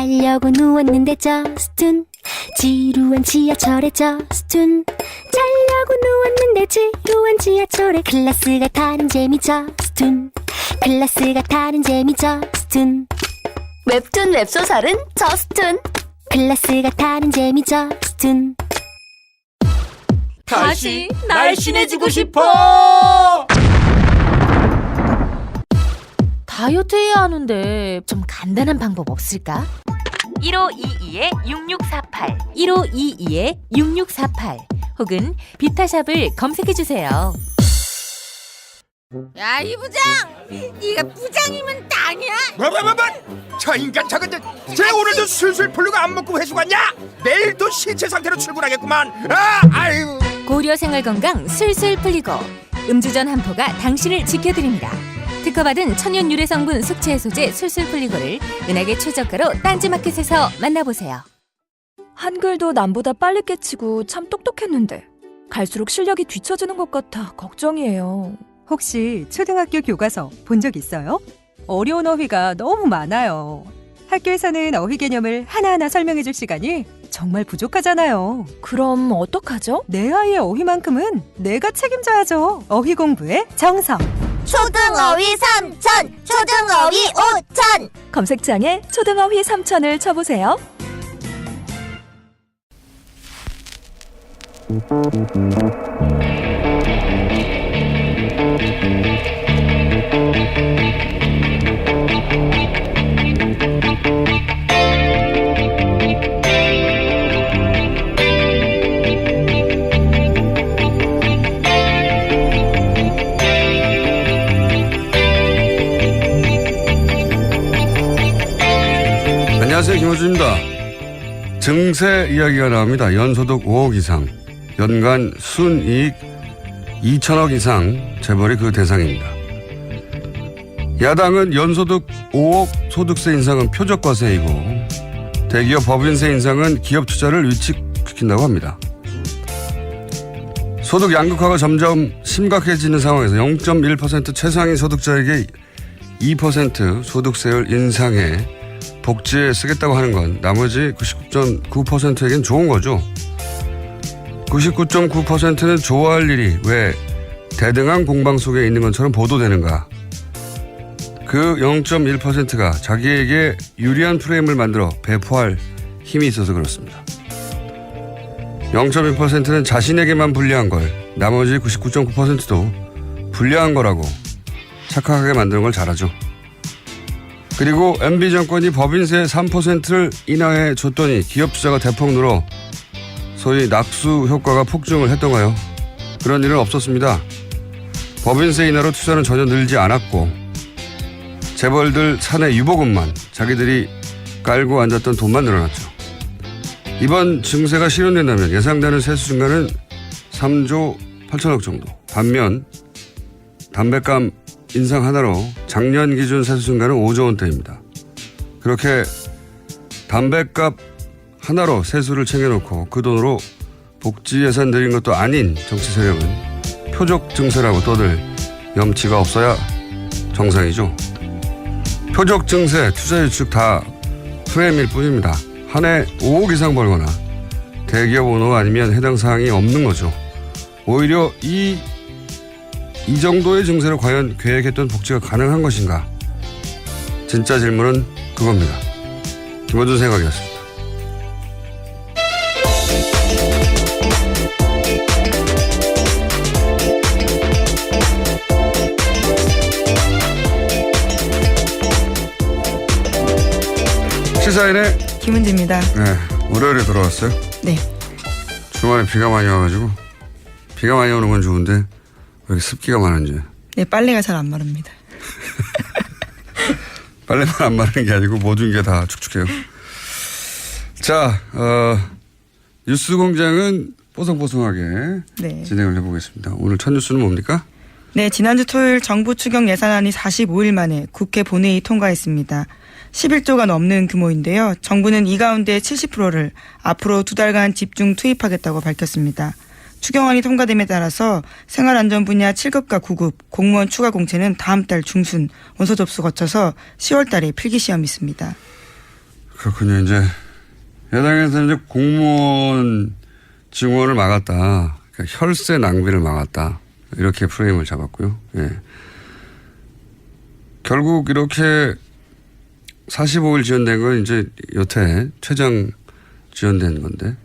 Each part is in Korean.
자려고 누웠는데 저스툰 지루한 지하철에 저스툰 자려고 누웠는데 지루한 지하철에 클래스가 다른 재미 저스툰 클래스가 다른 재미 저스툰 웹툰 웹소설은 저스툰 클래스가 다른 재미 저스툰 다시 날씬해지고 싶어! 다이어트 해야 하는데 좀 간단한 방법 없을까? 1522-6648 1522-6648 혹은 비타샵을 검색해주세요. 야, 이 부장! 네가 부장이면 땅이야? 뭐? 저 인간 저건 쟤 오늘도 술술 풀리고 안 먹고 회수 갔냐? 내일도 신체 상태로 출근하겠구만. 아유. 고려 생활건강 술술 풀리고 음주전 한포가 당신을 지켜드립니다. 특허받은 천연 유래 성분 숙취 해소제 술술 풀리고를 은하계 최저가로 딴지마켓에서 만나보세요. 한글도 남보다 빨리 깨치고 참 똑똑했는데 갈수록 실력이 뒤처지는 것 같아 걱정이에요. 혹시 초등학교 교과서 본 적 있어요? 어려운 어휘가 너무 많아요. 학교에서는 어휘 개념을 하나하나 설명해 줄 시간이 정말 부족하잖아요. 그럼 어떡하죠? 내 아이의 어휘만큼은 내가 책임져야죠. 어휘 공부의 정성. 초등어휘 3000 초등어휘 5000 검색창에 초등어휘 3000을 쳐보세요. 안녕하세요, 김호준입니다. 증세 이야기가 나옵니다. 연소득 5억 이상, 연간 순이익 2천억 이상 재벌이 그 대상입니다. 야당은 연소득 5억 소득세 인상은 표적과세이고 대기업 법인세 인상은 기업 투자를 위축시킨다고 합니다. 소득 양극화가 점점 심각해지는 상황에서 0.1% 최상위 소득자에게 2% 소득세를 인상해 복지에 쓰겠다고 하는 건 나머지 99.9%에겐 좋은 거죠. 99.9%는 좋아할 일이 왜 대등한 공방 속에 있는 것처럼 보도되는가. 그 0.1%가 자기에게 유리한 프레임을 만들어 배포할 힘이 있어서 그렇습니다. 0.1%는 자신에게만 불리한 걸 나머지 99.9%도 불리한 거라고 착각하게 만드는 걸 잘하죠. 그리고 MB 정권이 법인세 3%를 인하해 줬더니 기업 투자가 대폭 늘어 소위 낙수 효과가 폭증을 했던가요? 그런 일은 없었습니다. 법인세 인하로 투자는 전혀 늘지 않았고 재벌들 사내 유보금만 자기들이 깔고 앉았던 돈만 늘어났죠. 이번 증세가 실현된다면 예상되는 세수 증가는 3조 8천억 정도. 반면 담뱃감 인상 하나로 작년 기준 세수 증가는 5조 원대입니다. 그렇게 담뱃값 하나로 세수를 챙겨놓고 그 돈으로 복지 예산 늘린 것도 아닌 정치 세력은 표적 증세라고 떠들 염치가 없어야 정상이죠. 표적 증세, 투자 유축 다 프레임일 뿐입니다. 한 해 5억 이상 벌거나 대기업 오너가 아니면 해당 사항이 없는 거죠. 오히려 이 정도의 증세로 과연 계획했던 복지가 가능한 것인가? 진짜 질문은 그겁니다. 김원준 생각이었습니다. 시사인의 김은지입니다. 네, 월요일에 돌아왔어요? 네. 주말에 비가 많이 와가지고 비가 많이 오는 건 좋은데 왜 이렇게 습기가 많은지. 네, 빨래가 잘 안 마릅니다. 빨래만 안 마르는 게 아니고 모든 게 다 축축해요. 자, 뉴스 공장은 뽀송뽀송하게 네. 진행을 해보겠습니다. 오늘 첫 뉴스는 뭡니까? 네, 지난주 토요일 정부 추경 예산안이 45일 만에 국회 본회의 통과했습니다. 11조가 넘는 규모인데요. 정부는 이 가운데 70%를 앞으로 2달간 집중 투입하겠다고 밝혔습니다. 추경안이 통과됨에 따라서 생활안전 분야 7급과 9급 공무원 추가 공채는 다음 달 중순 원서 접수 거쳐서 10월 달에 필기 시험이 있습니다. 그렇군요. 이제 야당에서는 이제 공무원 증원을 막았다. 그러니까 혈세 낭비를 막았다. 이렇게 프레임을 잡았고요. 예. 결국 이렇게 45일 지연된 건 이제 여태 최장 지연된 건데,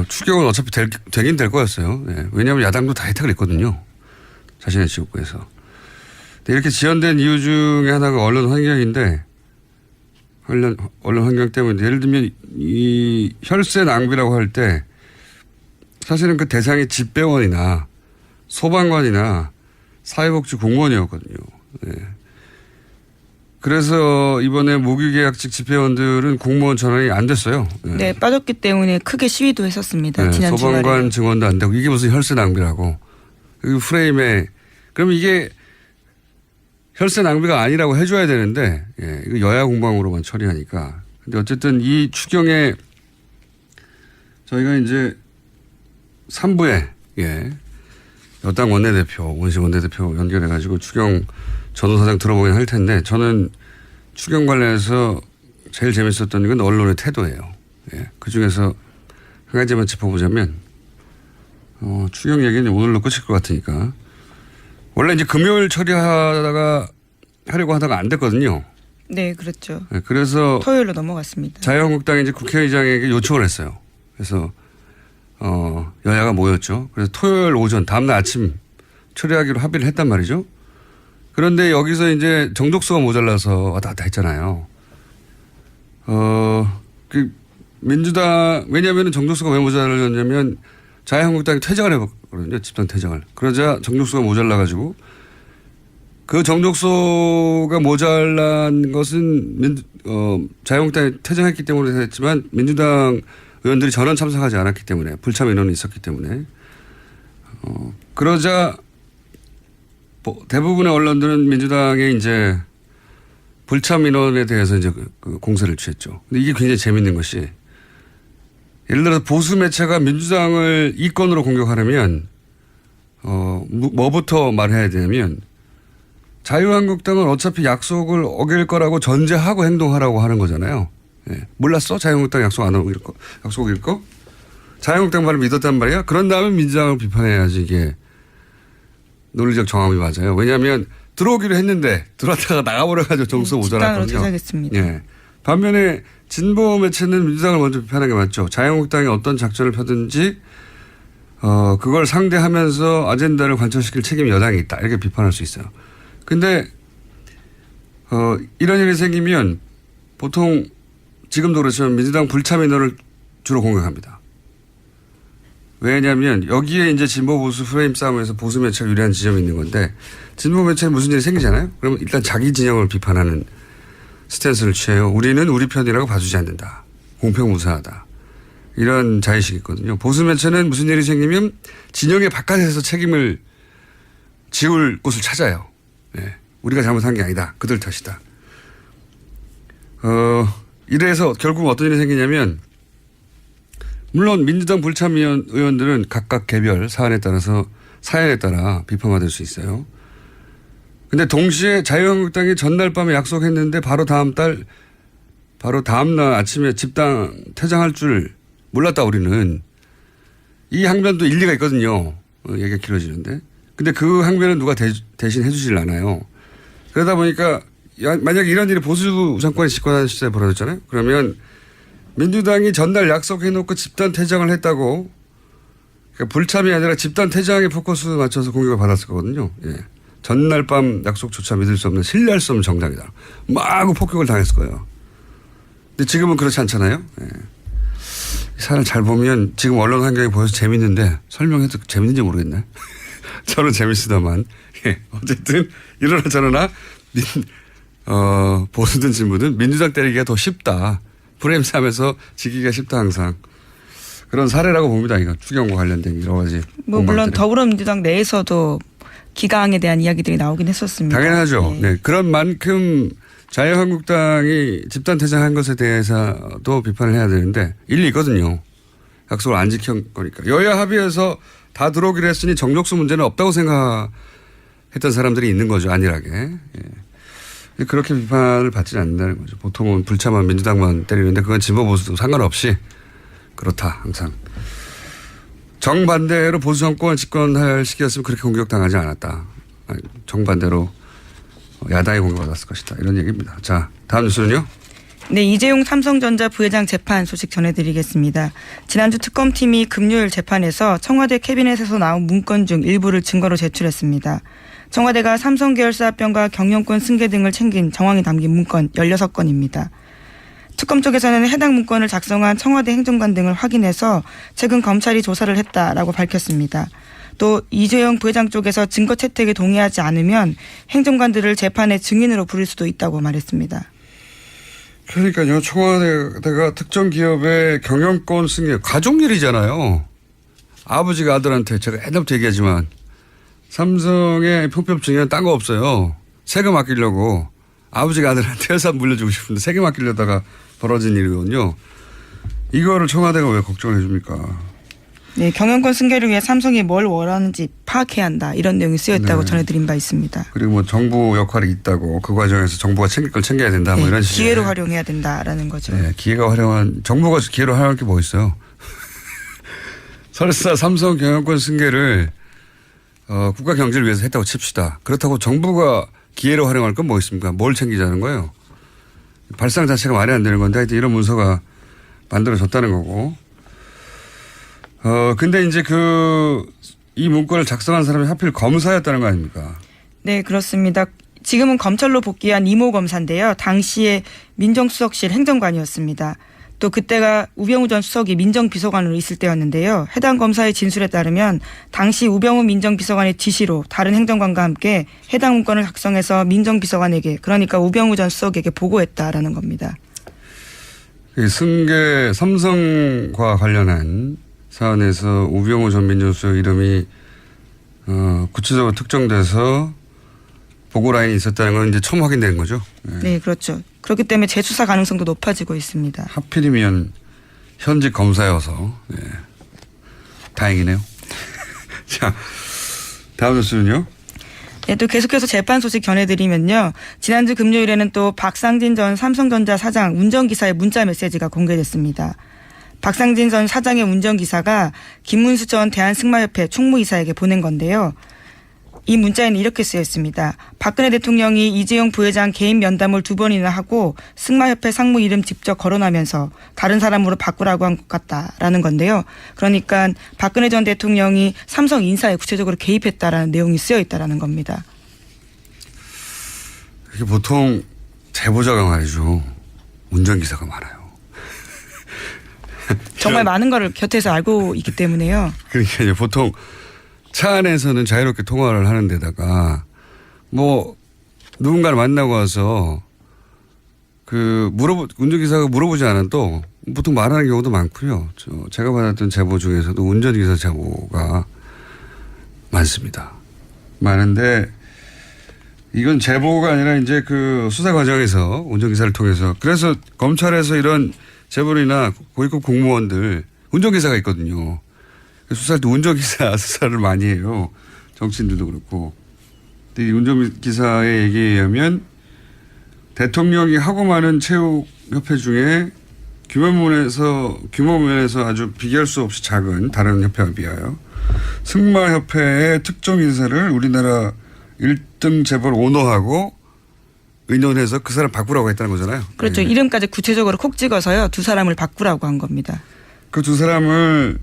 추경은 어차피 되긴 될 거였어요. 예. 왜냐하면 야당도 다 혜택을 했거든요. 자신의 지역구에서. 근데 이렇게 지연된 이유 중에 하나가 언론 환경인데, 언론 환경 때문에 예를 들면 이 혈세 낭비라고 할 때 사실은 그 대상이 집배원이나 소방관이나 사회복지 공무원이었거든요. 네. 그래서 이번에 무기계약직 집배원들은 공무원 전환이 안 됐어요. 네, 네, 빠졌기 때문에 크게 시위도 했었습니다. 네, 지난 소방관 주말에. 증원도 안 되고 이게 무슨 혈세 낭비라고. 그 프레임에 그럼 이게 혈세 낭비가 아니라고 해줘야 되는데, 예, 이거 여야 공방으로만 처리하니까. 근데 어쨌든 이 추경에 저희가 이제 3부에, 예, 여당 원내대표, 원식 원내대표 연결해가지고 추경 전후사정 들어보긴 할 텐데, 저는 추경 관련해서 제일 재밌었던 건 언론의 태도예요. 예, 그 중에서 한 가지만 짚어보자면, 추경 얘기는 오늘로 끝일 것 같으니까. 원래 이제 금요일 처리하려고 하다가 안 됐거든요. 네, 그렇죠. 네, 그래서 토요일로 넘어갔습니다. 자유한국당이 이제 국회의장에게 요청을 했어요. 그래서 여야가 모였죠. 그래서 토요일 오전 다음날 아침 처리하기로 합의를 했단 말이죠. 그런데 여기서 이제 정족수가 모자라서 왔다 갔다 했잖아요. 민주당 왜냐하면 정족수가 왜 모자랐냐면 자유한국당이 퇴장을 해봤거든요. 집단 퇴장을. 그러자 정족수가 모자라가지고 그 정족수가 모자란 것은 자유한국당이 퇴장했기 때문에 했지만 민주당 의원들이 전원 참석하지 않았기 때문에 불참 인원이 있었기 때문에 그러자 대부분의 언론들은 민주당의 이제 불참 인원에 대해서 이제 그 공세를 취했죠. 근데 이게 굉장히 재밌는 것이 예를 들어서 보수 매체가 민주당을 이권으로 공격하려면 뭐부터 말해야 되냐면 자유한국당은 어차피 약속을 어길 거라고 전제하고 행동하라고 하는 거잖아요. 예. 몰랐어? 자유한국당 약속 안 어길 거? 약속 어길 거? 자유한국당 말을 믿었단 말이야? 그런 다음에 민주당을 비판해야지 이게 논리적 정함이 맞아요. 왜냐하면 들어오기로 했는데 들어왔다가 나가버려가지고 정수 모자랐거든요. 퇴장했습니다. 예. 반면에 진보 매체는 민주당을 먼저 비판하는 게 맞죠. 자유한국당이 어떤 작전을 펴든지 그걸 상대하면서 아젠다를 관철시킬 책임이 여당이 있다. 이렇게 비판할 수 있어요. 근데 이런 일이 생기면 보통 지금도 그렇지만 민주당 불참 인원을 주로 공격합니다. 왜냐하면 여기에 이제 진보 보수 프레임 싸움에서 보수 매체가 유리한 지점이 있는 건데 진보 매체는 무슨 일이 생기잖아요. 그러면 일단 자기 진영을 비판하는 스탠스를 취해요. 우리는 우리 편이라고 봐주지 않는다. 공평무사하다. 이런 자의식이 있거든요. 보수 매체는 무슨 일이 생기면 진영의 바깥에서 책임을 지울 곳을 찾아요. 네. 우리가 잘못한 게 아니다. 그들 탓이다. 이래서 결국 어떤 일이 생기냐면 물론 민주당 불참 의원들은 각각 개별 사안에 따라 비판받을 수 있어요. 근데 동시에 자유한국당이 전날 밤에 약속했는데 바로 다음날 아침에 집단 퇴장할 줄 몰랐다 우리는. 이 항변도 일리가 있거든요. 얘기가 길어지는데. 근데 그 항변은 누가 대신 해주질 않아요. 그러다 보니까 만약에 이런 일이 보수 정권이 집권하는 시대에 벌어졌잖아요. 그러면 민주당이 전날 약속해놓고 집단 퇴장을 했다고 그러니까 불참이 아니라 집단 퇴장에 포커스 맞춰서 공격을 받았을 거거든요. 예. 전날 밤 약속조차 믿을 수 없는 신뢰할 수 없는 정당이다. 마구 폭격을 당했을 거예요. 근데 지금은 그렇지 않잖아요. 예. 이 사안을 잘 보면 지금 언론 환경이 보여서 재밌는데 설명해도 재밌는지 모르겠네. 저는 재밌으다만. 예. 어쨌든 이러나 저러나 보수든 진보든 민주당 때리기가 더 쉽다. 프레임 싸움에서 지기가 쉽다 항상. 그런 사례라고 봅니다. 이거 추경과 관련된 여러 가지. 물론 더불어민주당 내에서도 기강에 대한 이야기들이 나오긴 했었습니다. 당연하죠. 네. 그런 만큼 자유한국당이 집단 퇴장한 것에 대해서도 비판을 해야 되는데 일리 있거든요. 약속을 안 지킨 거니까. 여야 합의해서 다 들어오기로 했으니 정족수 문제는 없다고 생각했던 사람들이 있는 거죠. 안일하게. 예. 그렇게 비판을 받지는 않는다는 거죠. 보통은 불참한 민주당만 때리는데 그건 진보 보수도 상관없이 그렇다 항상. 정반대로 보수 정권 집권할 시기였으면 그렇게 공격당하지 않았다. 정반대로 야당이 공격받았을 것이다. 이런 얘기입니다. 자, 다음 뉴스는요. 네, 이재용 삼성전자 부회장 재판 소식 전해드리겠습니다. 지난주 특검팀이 금요일 재판에서 청와대 캐비넷에서 나온 문건 중 일부를 증거로 제출했습니다. 청와대가 삼성 계열사 합병과 경영권 승계 등을 챙긴 정황이 담긴 문건 16건입니다. 특검 쪽에서는 해당 문건을 작성한 청와대 행정관 등을 확인해서 최근 검찰이 조사를 했다라고 밝혔습니다. 또 이재용 부회장 쪽에서 증거 채택에 동의하지 않으면 행정관들을 재판의 증인으로 부를 수도 있다고 말했습니다. 그러니까요. 청와대가 특정 기업의 경영권 승계 가족일이잖아요. 아버지가 아들한테 제가 옛날부터 얘기하지만 삼성의 편법증에는 딴 거 없어요. 세금 아끼려고 아버지가 아들한테 회사 물려주고 싶은데 세금 아끼려다가 벌어진 일이거든요. 이거를 청와대가 왜 걱정을 해줍니까? 네, 경영권 승계를 위해 삼성이 뭘 원하는지 파악해야 한다. 이런 내용이 쓰여있다고 전해드린 바 있습니다. 그리고 뭐 정부 역할이 있다고 그 과정에서 정부가 챙길 걸 챙겨야 된다. 뭐 이런 식의. 기회로 활용해야 된다라는 거죠. 네, 기회가 활용한 정부가 기회로 활용할 게 뭐 있어요? 설사 삼성 경영권 승계를 국가 경제를 위해서 했다고 칩시다. 그렇다고 정부가 기회로 활용할 건 뭐 있습니까? 뭘 챙기자는 거예요? 발상 자체가 말이 안 되는 건데 하여튼 이런 문서가 만들어졌다는 거고. 근데 이제 이 문건을 작성한 사람이 하필 검사였다는 거 아닙니까? 네, 그렇습니다. 지금은 검찰로 복귀한 이모 검사인데요. 당시에 민정수석실 행정관이었습니다. 또 그때가 우병우 전 수석이 민정비서관으로 있을 때였는데요. 해당 검사의 진술에 따르면 당시 우병우 민정비서관의 지시로 다른 행정관과 함께 해당 문건을 작성해서 민정비서관에게 그러니까 우병우 전 수석에게 보고했다라는 겁니다. 승계 삼성과 관련한 사안에서 우병우 전 민정수석 이름이 구체적으로 특정돼서 보고 라인이 있었다는 건 이제 처음 확인된 거죠. 네, 그렇죠. 그렇기 때문에 재수사 가능성도 높아지고 있습니다. 하필이면 현직 검사여서 다행이네요. 자, 다음 뉴스는요. 네, 또 계속해서 재판 소식 전해드리면요. 지난주 금요일에는 또 박상진 전 삼성전자 사장 운전기사의 문자 메시지가 공개됐습니다. 박상진 전 사장의 운전기사가 김문수 전 대한승마협회 총무이사에게 보낸 건데요. 이 문자에는 이렇게 쓰여 있습니다. 박근혜 대통령이 이재용 부회장 개인 면담을 2번이나 하고 승마협회 상무 이름 직접 거론하면서 다른 사람으로 바꾸라고 한 것 같다라는 건데요. 그러니까 박근혜 전 대통령이 삼성 인사에 구체적으로 개입했다라는 내용이 쓰여 있다라는 겁니다. 이게 보통 제보자가 말이죠. 운전기사가 많아요. 정말 많은 거를 곁에서 알고 있기 때문에요. 그러니까 이제 보통 차 안에서는 자유롭게 통화를 하는 데다가 뭐 누군가를 만나고 와서 운전기사가 물어보지 않아도 보통 말하는 경우도 많고요. 제가 받았던 제보 중에서도 운전기사 제보가 많습니다. 많은데 이건 제보가 아니라 이제 수사 과정에서 운전기사를 통해서 그래서 검찰에서 이런 재벌이나 고위급 공무원들 운전기사가 있거든요. 수사할 때 운전기사 수사를 많이 해요. 정치인들도 그렇고. 근데 이 운전기사의 얘기에 의하면 대통령이 하고 많은 체육협회 중에 규모 면에서 아주 비교할 수 없이 작은 다른 협회와 비하여 승마협회의 특정 인사를 우리나라 1등 재벌 오너하고 의논해서 그 사람 바꾸라고 했다는 거잖아요. 그렇죠. 네. 이름까지 구체적으로 콕 찍어서요. 2사람을 바꾸라고 한 겁니다. 그 2사람을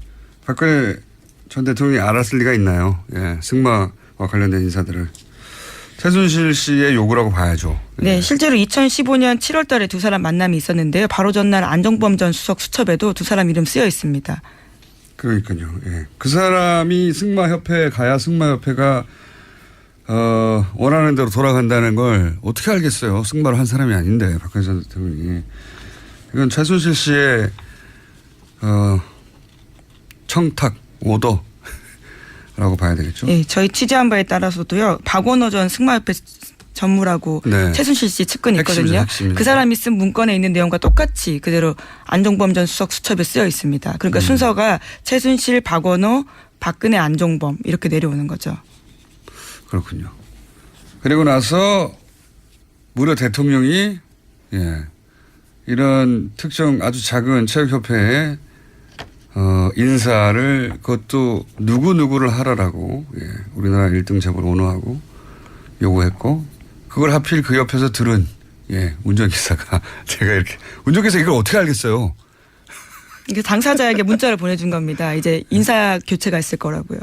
박근혜 전 대통령이 알았을 리가 있나요? 예, 승마와 관련된 인사들을. 최순실 씨의 요구라고 봐야죠. 네, 실제로 2015년 7월 달에 2사람 만남이 있었는데요. 바로 전날 안종범 전 수석 수첩에도 2사람 이름 쓰여 있습니다. 그러니까요. 예. 그 사람이 승마협회에 가야 승마협회가 원하는 대로 돌아간다는 걸 어떻게 알겠어요. 승마를 한 사람이 아닌데 박근혜 전 대통령이. 이건 최순실 씨의 청탁, 오더라고 봐야 되겠죠. 네, 저희 취재한 바에 따라서도요. 박원호 전 승마협회 전무라고 네. 최순실 씨 측근이 있거든요. 핵심입니다. 그 사람이 쓴 문건에 있는 내용과 똑같이 그대로 안종범 전 수석 수첩에 쓰여 있습니다. 그러니까 순서가 최순실, 박원호, 박근혜, 안종범 이렇게 내려오는 거죠. 그렇군요. 그리고 나서 무려 대통령이 이런 특정 아주 작은 체육협회에 인사를 그것도 누구누구를 하라라고 우리나라 1등 재벌 오너하고 요구했고 그걸 하필 그 옆에서 들은 운전기사가 제가 이렇게 운전기사 이걸 어떻게 알겠어요? 이게 당사자에게 문자를 보내준 겁니다. 이제 인사 교체가 있을 거라고요.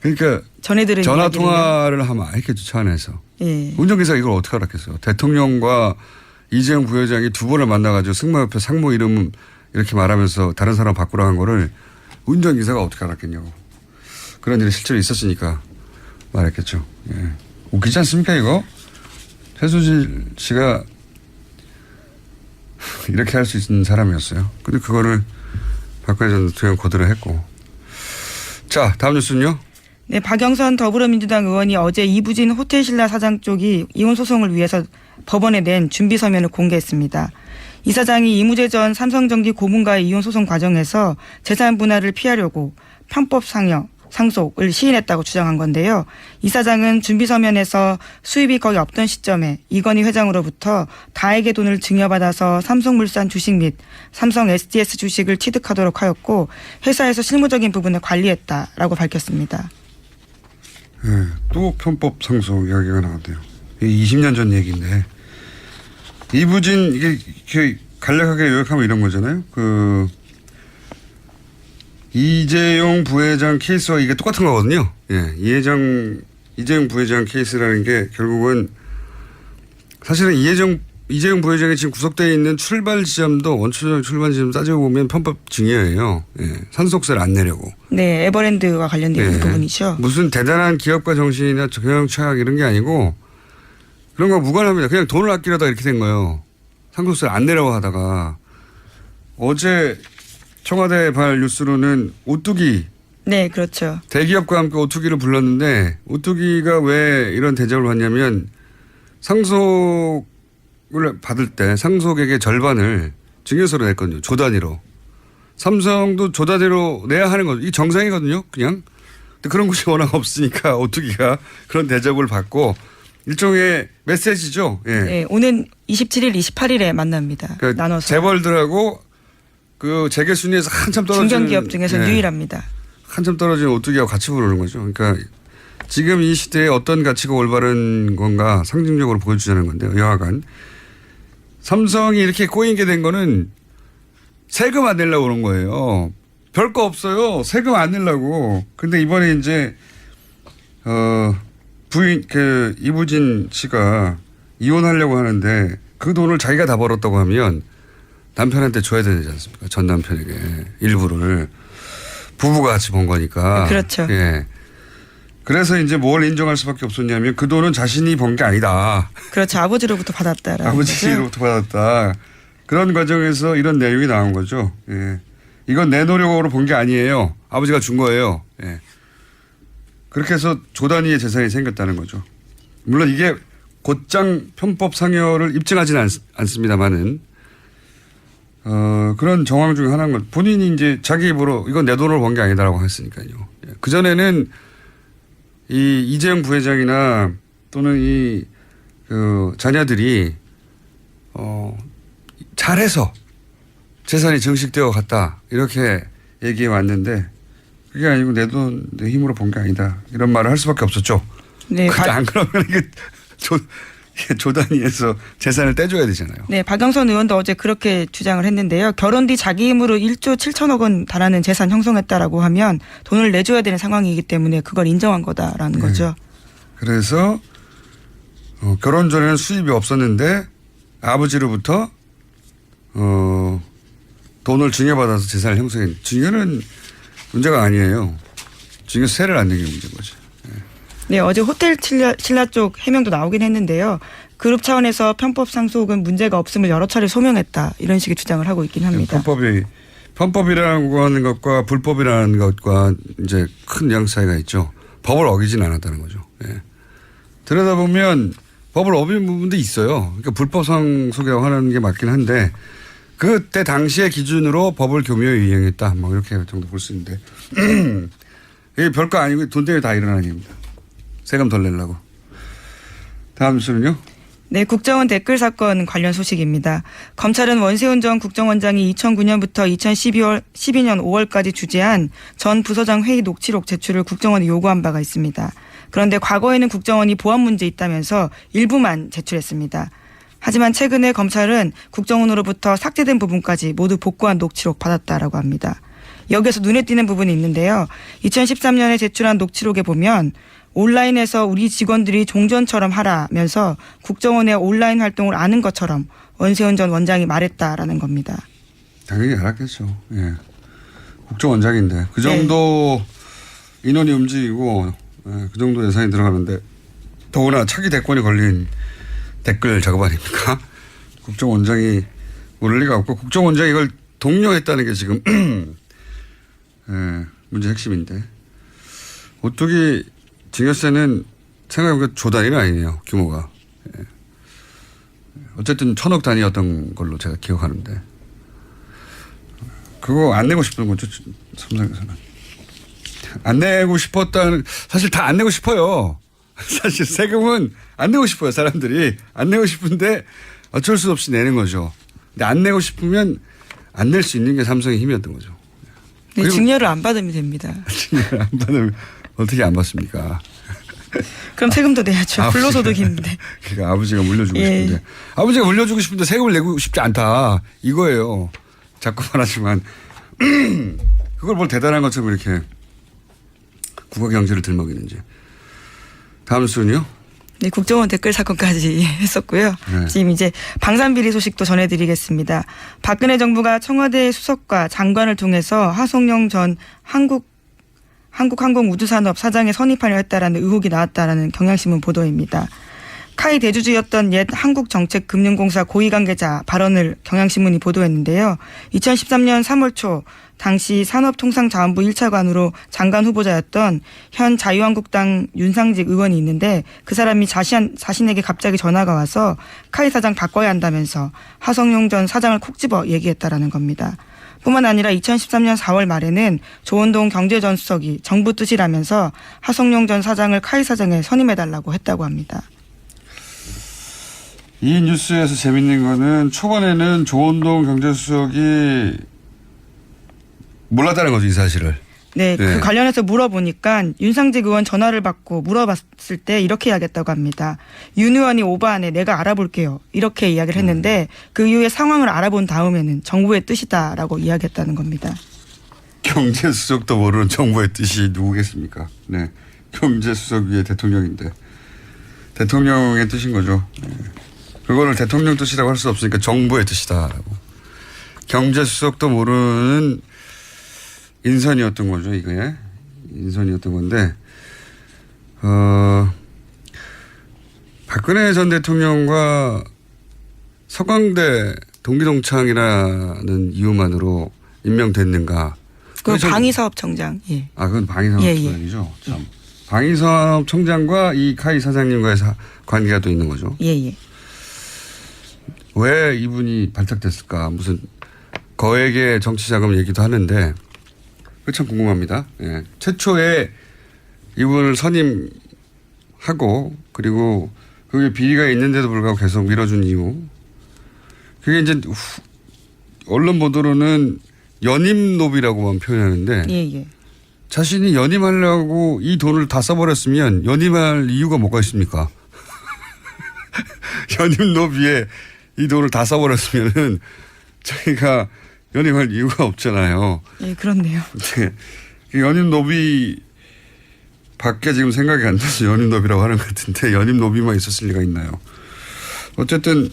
그러니까 전해들은 전화 이야기를요. 통화를 하면 알겠죠 차 안에서. 예. 운전기사가 이걸 어떻게 알았겠어요? 대통령과 이재용 부회장이 두 번을 만나가지고 승마협회 상무 이름 이렇게 말하면서 다른 사람 바꾸라 한 거를 운전기사가 어떻게 알았겠냐고. 그런 일이 실제로 있었으니까 말했겠죠. 예. 웃기지 않습니까 이거? 최수진 씨가 이렇게 할 수 있는 사람이었어요. 근데 그거를 박근혜 전 대통령 거들어 했고. 자 다음 뉴스는요. 네, 박영선 더불어민주당 의원이 어제 이부진 호텔신라 사장 쪽이 이혼 소송을 위해서 법원에 낸 준비 서면을 공개했습니다. 이 사장이 이무재 전 삼성전기 고문과의 이혼 소송 과정에서 재산 분할을 피하려고 편법 상속을 시인했다고 주장한 건데요. 이 사장은 준비 서면에서 수입이 거의 없던 시점에 이건희 회장으로부터 다액의 돈을 증여받아서 삼성물산 주식 및 삼성 SDS 주식을 취득하도록 하였고 회사에서 실무적인 부분을 관리했다라고 밝혔습니다. 또 편법 상속 이야기가 나왔대요. 20년 전 얘기인데 이부진 이게 간략하게 요약하면 이런 거잖아요. 그 이재용 부회장 케이스와 이게 똑같은 거거든요. 이재용 부회장 케이스라는 게 결국은 사실은 이재용 부회장이 지금 구속되어 있는 출발 지점도 원초적 출발 지점 따지고 보면 편법 증여예요. 산속세를 안 내려고. 네, 에버랜드와 관련된 부분이죠. 무슨 대단한 기업가 정신이나 경영 철학 이런 게 아니고 그런 거 무관합니다. 그냥 돈을 아끼려다 이렇게 된 거예요. 상속세를 안 내려고 하다가 어제 청와대 발 뉴스로는 오뚜기. 네, 그렇죠. 대기업과 함께 오뚜기를 불렀는데 오뚜기가 왜 이런 대접을 받냐면 상속을 받을 때 상속액의 절반을 증여세로 냈거든요. 조 단위로. 삼성도 조 단위로 내야 하는 거죠. 이게 정상이거든요. 그냥. 근데 그런 곳이 워낙 없으니까 오뚜기가 그런 대접을 받고 일종의 메시지죠. 네, 오는 27일, 28일에 만납니다. 그러니까 나눠서. 재벌들하고 그 재계 순위에서 한참 떨어지는 중견기업 중에서 유일합니다. 한참 떨어진 오뚜기하고 같이 부르는 거죠. 그러니까 지금 이 시대에 어떤 가치가 올바른 건가 상징적으로 보여주자는 건데요. 여하간 삼성이 이렇게 꼬인 게 된 거는 세금 안 내려고 그런 거예요. 별거 없어요. 세금 안 내려고. 근데 이번에 이제 부인 이부진 씨가 이혼하려고 하는데 그 돈을 자기가 다 벌었다고 하면 남편한테 줘야 되지 않습니까? 전 남편에게 일부를 부부가 같이 번 거니까. 그렇죠. 그래서 이제 뭘 인정할 수밖에 없었냐면 그 돈은 자신이 번 게 아니다. 그렇죠. 아버지로부터 받았다라는 아버지로부터 받았다. 그런 과정에서 이런 내용이 나온 거죠. 이건 내 노력으로 본 게 아니에요. 아버지가 준 거예요. 그렇게 해서 조 단위의 재산이 생겼다는 거죠. 물론 이게 곧장 편법 상여를 입증하지는 않습니다만은 그런 정황 중에 하나인 건 본인이 이제 자기 입으로 이건 내 돈으로 번 게 아니다라고 했으니까요. 그전에는 이 이재용 부회장이나 또는 그 자녀들이 잘해서 재산이 증식되어 갔다 이렇게 얘기해 왔는데 그게 아니고 내 돈 내 힘으로 본 게 아니다 이런 말을 할 수밖에 없었죠. 네, 안 그러면 이게 조 단위에서 재산을 떼줘야 되잖아요. 네, 박영선 의원도 어제 그렇게 주장을 했는데요. 결혼 뒤 자기 힘으로 1조 7천억 원 달하는 재산 형성했다라고 하면 돈을 내줘야 되는 상황이기 때문에 그걸 인정한 거다라는 거죠. 그래서 결혼 전에는 수입이 없었는데 아버지로부터 돈을 증여받아서 재산을 형성했는데 증여는 문제가 아니에요. 증여세를 안 내게 문제인 거죠. 네, 어제 호텔 신라 쪽 해명도 나오긴 했는데요. 그룹 차원에서 편법 상속은 문제가 없음을 여러 차례 소명했다. 이런 식의 주장을 하고 있긴 합니다. 편법이라고 하는 것과 불법이라는 것과 이제 큰 뉘앙스 차이가 있죠. 법을 어기진 않았다는 거죠. 들여다보면 법을 어긴 부분도 있어요. 그러니까 불법 상속이라고 하는 게 맞긴 한데 그때 당시의 기준으로 법을 교묘히 이행했다. 뭐 이렇게 정도 볼 수 있는데 이게 별거 아니고 돈 때문에 다 일어나는 일입니다. 세금 덜 내려고. 다음 뉴스는요. 네, 국정원 댓글 사건 관련 소식입니다. 검찰은 원세훈 전 국정원장이 2009년부터 2012년 5월까지 주재한 전 부서장 회의 녹취록 제출을 국정원에 요구한 바가 있습니다. 그런데 과거에는 국정원이 보안 문제 있다면서 일부만 제출했습니다. 하지만 최근에 검찰은 국정원으로부터 삭제된 부분까지 모두 복구한 녹취록 받았다라고 합니다. 여기에서 눈에 띄는 부분이 있는데요. 2013년에 제출한 녹취록에 보면 온라인에서 우리 직원들이 종전처럼 하라면서 국정원의 온라인 활동을 아는 것처럼 원세훈 전 원장이 말했다라는 겁니다. 당연히 알았겠죠. 예. 국정원장인데 그 정도 인원이 움직이고 그 정도 예산이 들어가는데 더구나 차기 대권이 걸린 댓글 작업 아닙니까? 국정원장이 모를 리가 없고 국정원장이 이걸 독려했다는 게 지금 문제 핵심인데 오뚜기 증여세는 생각해보니까 조 단위는 아니네요. 규모가. 어쨌든 1,000억 단위였던 걸로 제가 기억하는데 그거 안 내고 싶은 거죠. 삼성에서는. 안 내고 싶었다는 사실 다 안 내고 싶어요. 사실 세금은 안 내고 싶어요. 사람들이. 안 내고 싶은데 어쩔 수 없이 내는 거죠. 근데 안 내고 싶으면 안 낼 수 있는 게 삼성의 힘이었던 거죠. 네, 증여를 안 받으면 됩니다. 증여를 안 받으면 어떻게 안 받습니까? 그럼 세금도 내야죠. 불로소득인데. 그러니까 아버지가 물려주고 예. 싶은데 아버지가 물려주고 싶은데 세금을 내고 싶지 않다. 이거예요. 자꾸 말하지만 그걸 뭘 대단한 것처럼 이렇게 국가 경제를 들먹이는지. 다음 순요. 네, 국정원 댓글 사건까지 했었고요. 네. 지금 이제 방산비리 소식도 전해드리겠습니다. 박근혜 정부가 청와대 수석과 장관을 통해서 하성룡 전 한국항공우주산업 사장에 선입하려 했다라는 의혹이 나왔다라는 경향신문 보도입니다. 카이 대주주였던 옛 한국정책금융공사 고위관계자 발언을 경향신문이 보도했는데요. 2013년 3월 초 당시 산업통상자원부 1차관으로 장관 후보자였던 현 자유한국당 윤상직 의원이 있는데 그 사람이 자신에게 갑자기 전화가 와서 카이 사장 바꿔야 한다면서 하성룡 전 사장을 콕 집어 얘기했다라는 겁니다. 뿐만 아니라 2013년 4월 말에는 조원동 경제전 수석이 정부 뜻이라면서 하성룡 전 사장을 카이 사장에 선임해달라고 했다고 합니다. 이 뉴스에서 재밌는 거는 초반에는 조원동 경제수석이 몰랐다는 거죠, 이 사실을. 네, 그 관련해서 물어보니까 윤상직 의원 전화를 받고 물어봤을 때 이렇게 이야기했다고 합니다. 윤 의원이 오버하네, 내가 알아볼게요. 이렇게 이야기를 했는데 그 이후에 상황을 알아본 다음에는 정부의 뜻이다라고 이야기했다는 겁니다. 경제수석도 모르는 정부의 뜻이 누구겠습니까? 네, 경제수석 위에 대통령인데 대통령의 뜻인 거죠. 네. 그거를 대통령 뜻이라고 할 수 없으니까 정부의 뜻이다라고. 경제수석도 모르는 인선이었던 거죠, 이게. 인선이었던 건데, 박근혜 전 대통령과 서강대 동기동창이라는 이유만으로 임명됐는가. 그 방위사업청장. 예. 아, 그건 방위사업청장이죠. 예, 예. 참. 방위사업청장과 이 카이 사장님과의 관계가 또 있는 거죠. 예, 예. 왜 이분이 발탁됐을까? 무슨 거액의 정치 자금 얘기도 하는데, 그게 참 궁금합니다. 예. 최초에 이분을 선임하고 그리고 그게 비리가 있는데도 불구하고 계속 밀어준 이유. 그게 이제 언론 보도로는 연임노비라고만 표현하는데 예, 예. 자신이 연임하려고 이 돈을 다 써버렸으면 연임할 이유가 뭐가 있습니까? 연임노비에 이 돈을 다 써버렸으면은 자기가 연임할 이유가 없잖아요. 예, 그렇네요. 네. 연임 노비 밖에 지금 생각이 안 나서 연임 노비라고 하는 것 같은데 연임 노비만 있었을 리가 있나요? 어쨌든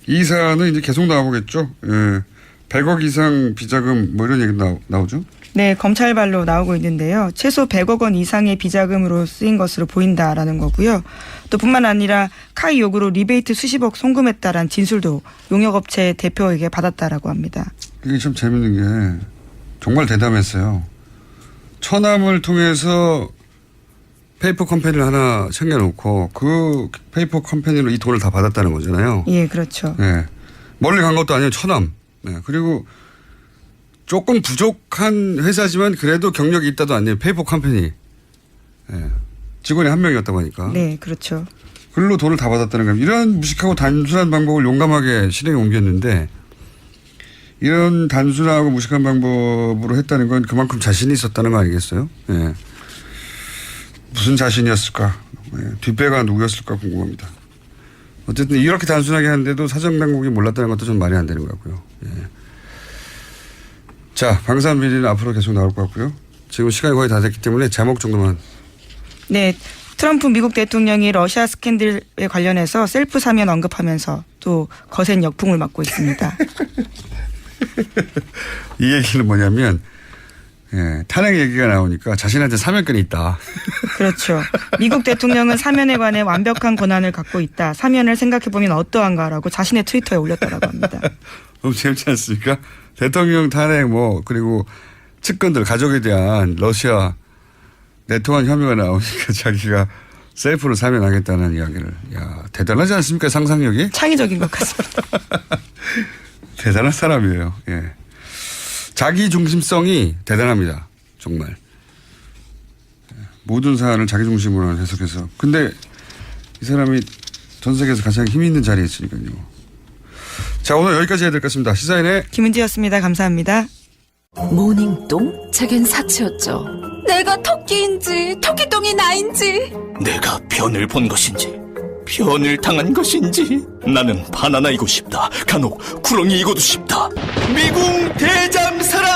이 사안은 이제 계속 나오겠죠. 예. 100억 이상 비자금 뭐 이런 얘기 나오죠? 네, 검찰발로 나오고 있는데요. 최소 100억 원 이상의 비자금으로 쓰인 것으로 보인다라는 거고요. 또 뿐만 아니라 카이 요구로 리베이트 수십억 송금했다라는 진술도 용역업체 대표에게 받았다라고 합니다. 이게 참 재밌는 게 정말 대담했어요. 처남을 통해서 페이퍼 컴퍼니를 하나 챙겨놓고 그 페이퍼 컴퍼니로 이 돈을 다 받았다는 거잖아요. 예, 그렇죠. 네. 멀리 간 것도 아니에요. 처남. 네. 그리고 조금 부족한 회사지만 그래도 경력이 있다도 아니에요. 페이퍼 컴퍼니. 네. 직원이 한 명이었다고 하니까. 네, 그렇죠. 글로 돈을 다 받았다는 겁니다. 이런 무식하고 단순한 방법을 용감하게 실행에 옮겼는데 이런 단순하고 무식한 방법으로 했다는 건 그만큼 자신이 있었다는 거 아니겠어요? 예. 무슨 자신이었을까? 예. 뒷배가 누구였을까 궁금합니다. 어쨌든 이렇게 단순하게 하는데도 사정당국이 몰랐다는 것도 좀 말이 안 되는 것 같고요. 예. 자, 방산비리는 앞으로 계속 나올 것 같고요. 지금 시간이 거의 다 됐기 때문에 제목 정도만. 네. 트럼프 미국 대통령이 러시아 스캔들에 관련해서 셀프 사면 언급하면서 또 거센 역풍을 맞고 있습니다. 이 얘기는 뭐냐면 예, 탄핵 얘기가 나오니까 자신한테 사면권이 있다. 그렇죠. 미국 대통령은 사면에 관해 완벽한 권한을 갖고 있다. 사면을 생각해보면 어떠한가라고 자신의 트위터에 올렸다고 합니다. 너무 재밌지 않습니까? 대통령 탄핵 그리고 측근들 가족에 대한 러시아 내통한 혐의가 나오니까 자기가 셀프로 사면하겠다는 이야기를. 야, 대단하지 않습니까? 상상력이? 창의적인 것 같습니다. 대단한 사람이에요. 예. 자기 중심성이 대단합니다. 정말. 모든 사안을 자기 중심으로 해석해서. 근데 이 사람이 전 세계에서 가장 힘 있는 자리에 있으니까요. 자, 오늘 여기까지 해야 될 것 같습니다. 시사인의 김은지였습니다. 감사합니다. 모닝똥? 제겐 사치였죠. 내가 토끼인지 토끼똥이 나인지 내가 변을 본 것인지 변을 당한 것인지 나는 바나나이고 싶다. 간혹 구렁이이고도 싶다. 미궁 대장사랑!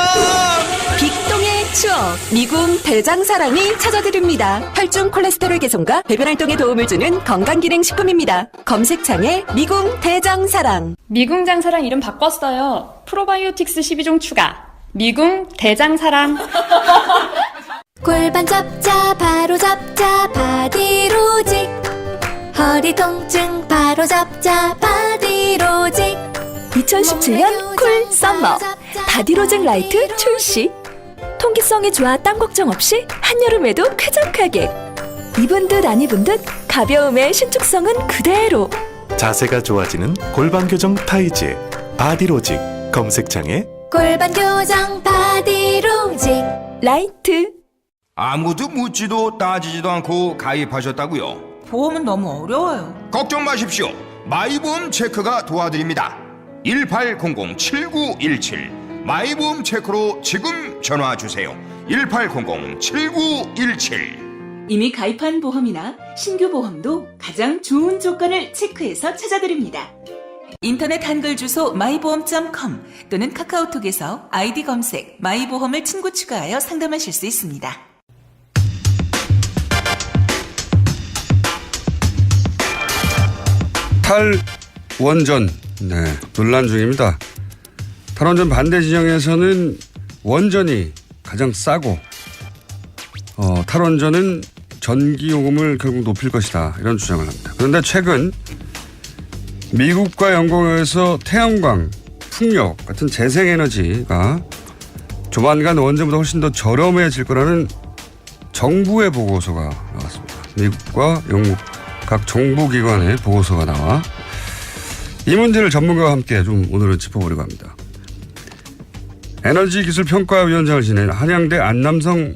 빅똥의 추억 미궁 대장사랑이 찾아드립니다. 혈중 콜레스테롤 개선과 배변 활동에 도움을 주는 건강기능식품입니다. 검색창에 미궁 대장사랑. 미궁 장사랑 이름 바꿨어요. 프로바이오틱스 12종 추가. 미궁 대장사랑. 골반 잡자 바로 잡자 바디로직 허리 통증 바로 잡자 바디로직 2017년 쿨 썸머 바디로직 라이트 출시. 통기성이 좋아 땀 걱정 없이 한여름에도 쾌적하게. 입은 듯 안 입은 듯 가벼움의 신축성은 그대로. 자세가 좋아지는 골반 교정 타이즈 바디로직. 검색창에 골반 교정 바디로직 라이트. 아무도 묻지도 따지지도 않고 가입하셨다고요? 보험은 너무 어려워요. 걱정 마십시오. 마이보험 체크가 도와드립니다. 1800-7917 마이보험 체크로 지금 전화 주세요. 1800-7917. 이미 가입한 보험이나 신규 보험도 가장 좋은 조건을 체크해서 찾아드립니다. 인터넷 한글 주소 마이보험.com 또는 카카오톡에서 아이디 검색 마이보험을 친구 추가하여 상담하실 수 있습니다. 탈원전 논란 중입니다. 탈원전 반대 진영에서는 원전이 가장 싸고 탈원전은 전기요금을 결국 높일 것이다 이런 주장을 합니다. 그런데 최근 미국과 영국에서 태양광, 풍력 같은 재생에너지가 조만간 원전보다 훨씬 더 저렴해질 거라는 정부의 보고서가 나왔습니다. 미국과 영국 각 정부기관의 보고서가 나와 이 문제를 전문가와 함께 좀 오늘은 짚어보려고 합니다. 에너지기술평가위원장을 지낸 한양대 안남성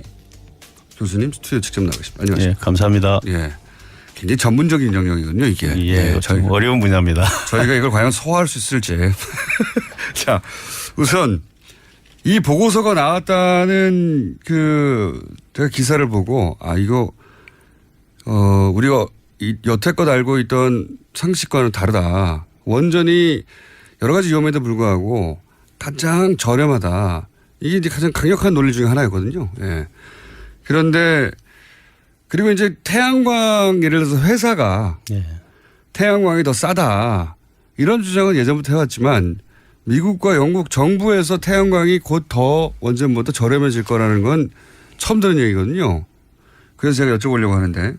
교수님 스튜디오 직접 나가십니다. 안녕하세요. 예, 감사합니다. 예, 굉장히 전문적인 영역이거든요, 이게. 예, 좀 어려운 분야입니다. 저희가 이걸 과연 소화할 수 있을지. 자, 우선 이 보고서가 나왔다는 제가 기사를 보고 이거 우리가 여태껏 알고 있던 상식과는 다르다. 원전이 여러 가지 위험에도 불구하고 가장 저렴하다. 이게 이제 가장 강력한 논리 중에 하나였거든요. 예. 그런데 그리고 이제 태양광 예를 들어서 회사가 태양광이 더 싸다. 이런 주장은 예전부터 해왔지만 미국과 영국 정부에서 태양광이 곧 더 원전보다 저렴해질 거라는 건 처음 듣는 얘기거든요. 그래서 제가 여쭤보려고 하는데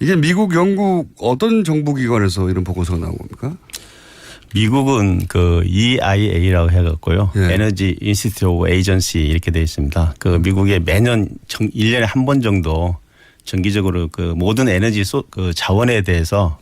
이게 미국, 영국 어떤 정부기관에서 이런 보고서가 나온 겁니까? 미국은 EIA라고 해갖고요. 에너지 인스티튜트 오브 에이전시 이렇게 되어 있습니다. 미국에 매년 1년에 한 번 정도 정기적으로 모든 에너지 자원에 대해서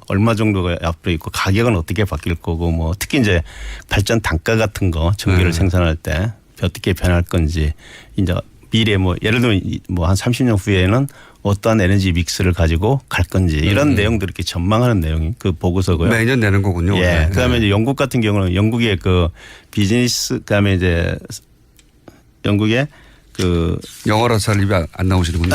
얼마 정도가 앞으로 있고 가격은 어떻게 바뀔 거고 특히 이제 발전 단가 같은 거 전기를 생산할 때 어떻게 변할 건지 이제 미래 뭐 예를 들면 뭐 한 30년 후에는 어떠한 에너지 믹스를 가지고 갈 건지 이런 내용들 이렇게 전망하는 내용이 그 보고서고요. 매년 내는 거군요. 예. 네. 그다음에 이제 영국 같은 경우는 영국의 그 비즈니스 그다음에 이제 영국의 그 영어라 잘 입에 안 나오시는군요.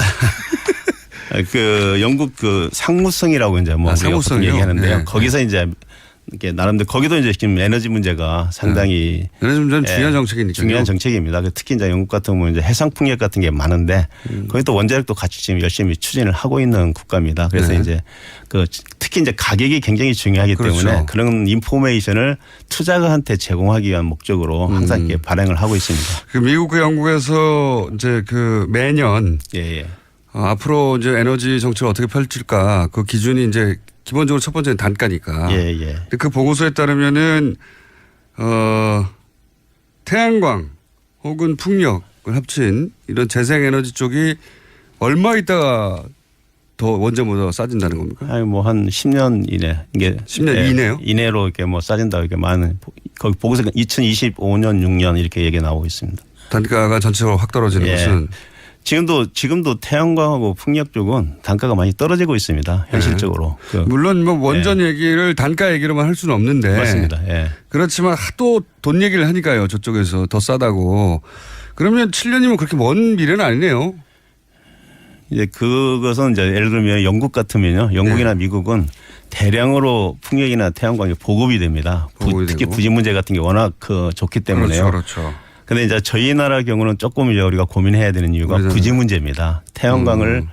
그 영국 그 상무성이라고 이제 뭐 우리가 보통 얘기하는데요. 네. 거기서 이제 이렇게 나름대로 거기도 이제 지금 에너지 문제가 상당히 에너지 문제는 중요한 정책이니까요. 중요한 정책입니다. 특히 이제 영국 같은 경우는 이제 해상 풍력 같은 게 많은데 거기 또 원자력도 같이 지금 열심히 추진을 하고 있는 국가입니다. 그래서 네. 이제 그 특히 이제 가격이 굉장히 중요하기 그렇죠. 때문에 그런 인포메이션을 투자가한테 제공하기 위한 목적으로 항상 이렇게 발행을 하고 있습니다. 그 미국과 영국에서 이제 그 매년 예. 앞으로 이제 에너지 정책을 어떻게 펼칠까 그 기준이 이제 기본적으로 첫 번째는 단가니까. 예. 근데 그 보고서에 따르면은 태양광 혹은 풍력을 합친 이런 재생에너지 쪽이 얼마 있다가 더 원전보다 싸진다는 겁니까? 아니 뭐 한 10년 이내 이게 10년 이내요? 이내로 이렇게 뭐 싸진다 이렇게 많은 거기 보고서 2025년 6년 이렇게 얘기 나오고 있습니다. 단가가 전체적으로 확 떨어지는 것은 지금도 태양광하고 풍력 쪽은 단가가 많이 떨어지고 있습니다. 현실적으로. 물론 뭐 원전 얘기를 단가 얘기로만 할 수는 없는데. 맞습니다. 예. 그렇지만 하도 돈 얘기를 하니까요. 저쪽에서 더 싸다고. 그러면 7년이면 그렇게 먼 미래는 아니네요. 이제 그것은 이제 예를 들면 영국 같으면요. 영국이나 미국은 대량으로 풍력이나 태양광이 보급이 됩니다. 특히 부진 문제 같은 게 워낙 좋기 때문에요. 그렇죠. 근데 이제 저희 나라 경우는 조금 이제 우리가 고민해야 되는 이유가 부지 문제입니다. 태양광을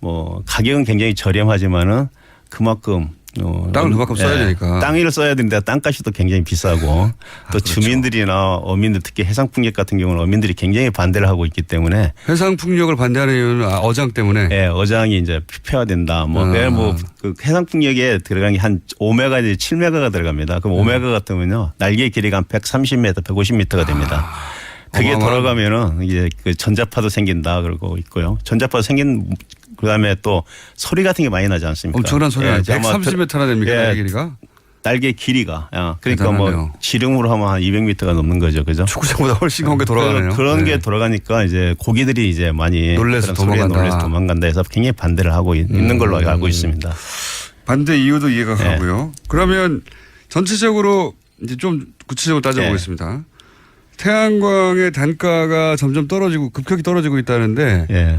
뭐 가격은 굉장히 저렴하지만은 그만큼 땅을 그만큼 써야 되니까. 땅을 써야 되는데 땅값이 또 굉장히 비싸고 또 그렇죠. 주민들이나 어민들 특히 해상풍력 같은 경우는 어민들이 굉장히 반대를 하고 있기 때문에 해상풍력을 반대하는 이유는 어장 때문에. 네, 어장이 이제 폐화된다. 그 해상풍력에 들어간 게 한 5메가 이제 7메가가 들어갑니다. 그럼 5메가 같으면요 날개 길이가 한 130m, 150m가 됩니다. 그게 돌아가면은 이제 그 전자파도 생긴다 그러고 있고요. 전자파도 생긴 그다음에 또 소리 같은 게 많이 나지 않습니까? 엄청난 소리가 130m나 됩니까? 날개 길이가? 날개 길이가. 그러니까 대단하네요. 뭐 지름으로 하면 한 200m가 넘는 거죠. 그죠? 축구장보다 훨씬 큰 게 돌아가네요. 그런 게 돌아가니까 이제 고기들이 이제 많이 놀래서 도망간다 해서 굉장히 반대를 하고 있는 걸로 알고 있습니다. 반대 이유도 이해가 가고요. 그러면 전체적으로 이제 좀 구체적으로 따져보겠습니다. 태양광의 단가가 점점 떨어지고 급격히 떨어지고 있다는데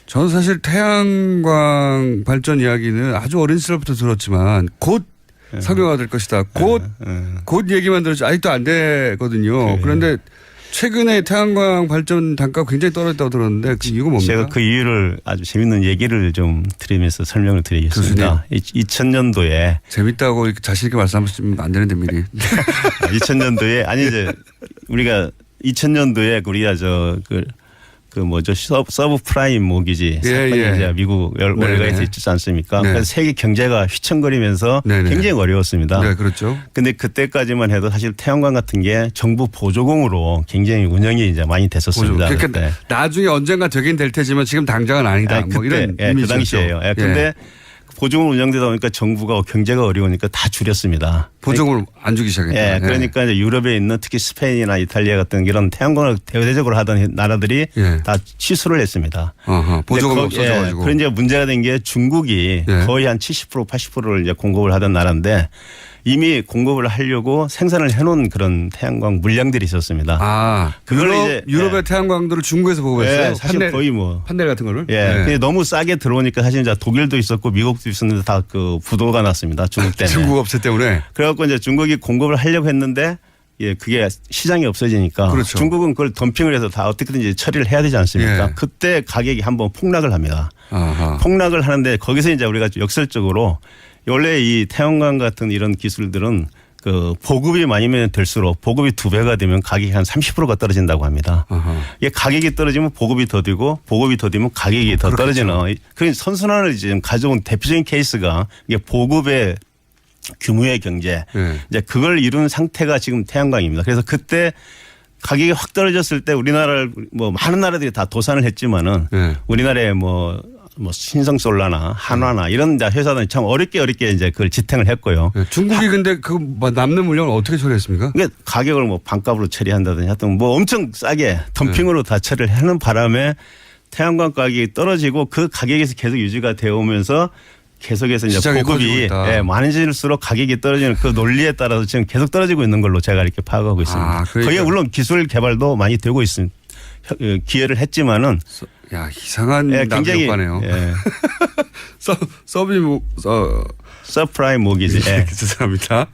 저는 사실 태양광 발전 이야기는 아주 어린 시절부터 들었지만 곧 상용화될 것이다. 곧 얘기만 들었지 아직도 안 되거든요. 그런데 최근에 태양광 발전 단가가 굉장히 떨어졌다고 들었는데 그 이유가 뭡니까? 제가 그 이유를 아주 재밌는 얘기를 좀 드리면서 설명을 드리겠습니다. 2000년도에 재밌다고 자신 있게 말씀하시면 안 되는데 미리. 2000년도에 아니 이제 우리가 2000년도에 우리가 서브 프라임 모기지 사건이 이제 미국 월가에서 있지 않습니까? 그래서 세계 경제가 휘청거리면서 굉장히 어려웠습니다. 네, 그렇죠. 근데 그때까지만 해도 사실 태양광 같은 게 정부 보조공으로 굉장히 운영이 이제 많이 됐었습니다. 그러니까 나중에 언젠가 되긴 될 테지만 지금 당장은 아니다. 뭐 이런 그 당시에요. 근데 보조금 운영되다 보니까 정부가 경제가 어려우니까 다 줄였습니다. 보조금을 안 주기 시작했다. 그러니까 이제 유럽에 있는 특히 스페인이나 이탈리아 같은 이런 태양광을 대대적으로 하던 나라들이 다 취소를 했습니다. 보조금 없어져가지고. 그런 이제 문제가 된 게 중국이 거의 한 70% 80%를 이제 공급을 하던 나라인데 이미 공급을 하려고 생산을 해놓은 그런 태양광 물량들이 있었습니다. 그걸 이제 유럽의 태양광들을 중국에서 보급했어요. 사실 거의 판넬 같은 거를. 근데 너무 싸게 들어오니까 사실 이제 독일도 있었고 미국도 있었는데 다 그 부도가 났습니다. 중국 때문에. 중국 업체 때문에. 그래갖고 이제 중국이 공급을 하려고 했는데 그게 시장이 없어지니까 그렇죠. 중국은 그걸 덤핑을 해서 다 어떻게든지 처리를 해야 되지 않습니까? 그때 가격이 한번 폭락을 합니다. 폭락을 하는데 거기서 이제 우리가 역설적으로 원래 이 태양광 같은 이런 기술들은 그 보급이 많이면 될수록 보급이 2배가 되면 가격이 한 30%가 떨어진다고 합니다. 이게 가격이 떨어지면 보급이 더디고 보급이 더디면 가격이 더 떨어지는 그런 선순환을 지금 가져온 대표적인 케이스가 이게 보급의 규모의 경제 이제 그걸 이룬 상태가 지금 태양광입니다. 그래서 그때 가격이 확 떨어졌을 때 우리나라를 뭐 많은 나라들이 다 도산을 했지만은 우리나라에 뭐 뭐 신성솔라나 한화나 이런 회사들이 참 어렵게 이제 그걸 지탱을 했고요. 네, 중국이 근데 그 남는 물량을 어떻게 처리했습니까? 그러니까 가격을 뭐 반값으로 처리한다든지 하여튼 뭐 엄청 싸게 덤핑으로 다 처리를 하는 바람에 태양광 가격이 떨어지고 그 가격에서 계속 유지가 되어 오면서 계속해서 이제 보급이 많아질수록 가격이 떨어지는 그 논리에 따라서 지금 계속 떨어지고 있는 걸로 제가 이렇게 파악하고 있습니다. 그러니까. 거기에 물론 기술 개발도 많이 되고 있습니다. 기여를 했지만은 야 이상한 굉장히 효과네요. 서프라임 모기지. 죄송합니다.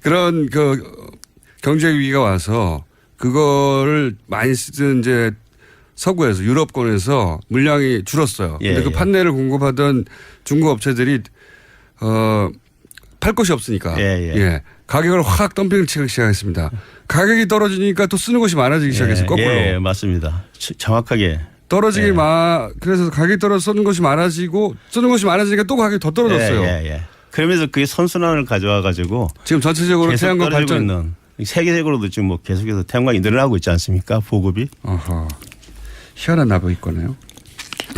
그런 그 경제 위기가 와서 그거를 많이 쓰던 이제 서구에서 유럽권에서 물량이 줄었어요. 근데 그 판넬을 공급하던 중국 업체들이 팔 곳이 없으니까 가격을 확 덤핑을 치기 시작했습니다. 가격이 떨어지니까 또 쓰는 것이 많아지기 시작했어요. 거꾸로. 예, 맞습니다. 정확하게. 그래서 가격이 떨어져 쓰는 것이 많아지고 쓰는 것이 많아지니까 또 가격이 더 떨어졌어요. 그러면서 그게 선순환을 가져와 가지고 지금 전체적으로 태양광 발전 있는 세계적으로도 지금 뭐 계속해서 태양광이 늘어나고 있지 않습니까? 보급이. 희한한 나부있거네요.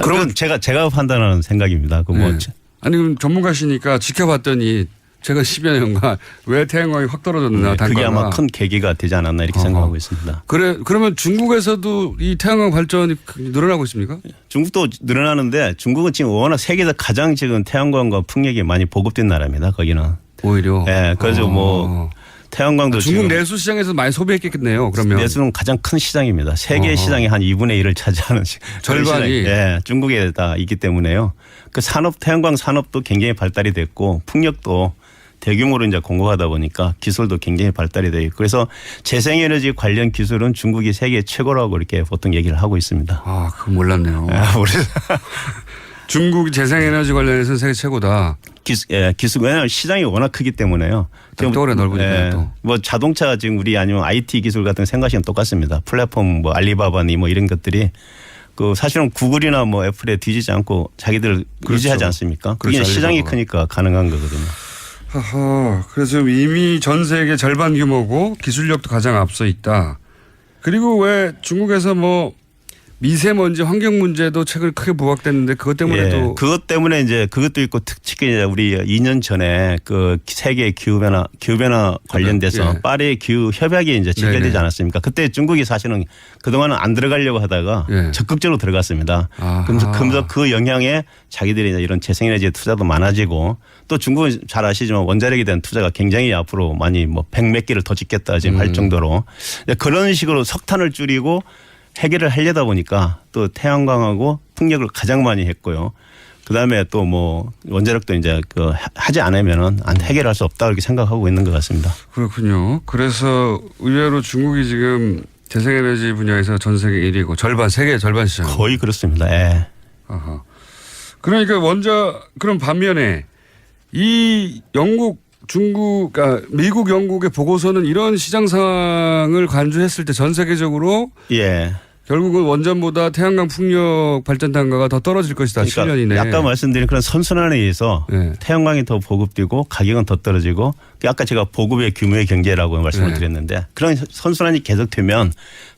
그럼 제가 판단하는 생각입니다. 아니 그럼 전문가시니까 지켜봤더니 제가 10여 년간 왜 태양광이 확 떨어졌나 단가가. 그게 아마 큰 계기가 되지 않았나 이렇게 생각하고 있습니다. 그러면 중국에서도 이 태양광 발전이 늘어나고 있습니까? 중국도 늘어나는데 중국은 지금 워낙 세계에서 가장 지금 태양광과 풍력이 많이 보급된 나라입니다. 거기는. 오히려. 그래서 뭐 태양광도 중국 내수 시장에서 많이 소비했겠네요. 그러면 내수는 가장 큰 시장입니다. 세계 시장의 한 2분의 1을 차지하는 절반이 중국에 다 있기 때문에요. 그 산업 태양광 산업도 굉장히 발달이 됐고 풍력도 대규모로 이제 공급하다 보니까 기술도 굉장히 발달이 되어 있고 그래서 재생에너지 관련 기술은 중국이 세계 최고라고 이렇게 보통 얘기를 하고 있습니다. 그거 몰랐네요. 중국이 재생에너지 관련해서는 세계 최고다. 기술 왜냐하면 시장이 워낙 크기 때문에요. 또래 넓으니까 또. 뭐 자동차 지금 우리 아니면 IT 기술 같은 거 생각하시면 똑같습니다. 플랫폼 뭐 알리바바니 뭐 이런 것들이 그 사실은 구글이나 뭐 애플에 뒤지지 않고 자기들 유지하지 않습니까? 그게 시장이 크니까 가능한 거거든요. 그래서 이미 전 세계 절반 규모고 기술력도 가장 앞서 있다. 그리고 왜 중국에서 뭐 미세먼지 환경 문제도 최근 크게 부각됐는데 그것 때문에도 그것 때문에 이제 그것도 있고 특히 이제 우리 2년 전에 그 세계 기후 변화 관련돼서 파리 기후 협약이 이제 체결되지 않았습니까? 그때 중국이 사실은 그동안은 안 들어가려고 하다가 적극적으로 들어갔습니다. 그러면서 그 영향에 자기들이 이제 이런 재생에너지 투자도 많아지고 또 중국은 잘 아시지만 원자력에 대한 투자가 굉장히 앞으로 많이 뭐 100몇 개를 더 짓겠다 지금 할 정도로 그런 식으로 석탄을 줄이고 해결을 하려다 보니까 또 태양광하고 풍력을 가장 많이 했고요. 그다음에 또 뭐 원자력도 이제 그 하지 않으면은 해결할 수 없다 이렇게 생각하고 있는 것 같습니다. 그렇군요. 그래서 의외로 중국이 지금 재생에너지 분야에서 전 세계 1위고 세계 절반 시장. 거의 그렇습니다. 그러니까 그럼 반면에 이 미국, 영국의 보고서는 이런 시장 상황을 간주했을 때 전 세계적으로 결국은 원전보다 태양광 풍력 발전 단가가 더 떨어질 것이다. 그러니까 7년 이내에. 아까 말씀드린 그런 선순환에 의해서 태양광이 더 보급되고 가격은 더 떨어지고 아까 제가 보급의 규모의 경제라고 말씀을 드렸는데 그런 선순환이 계속되면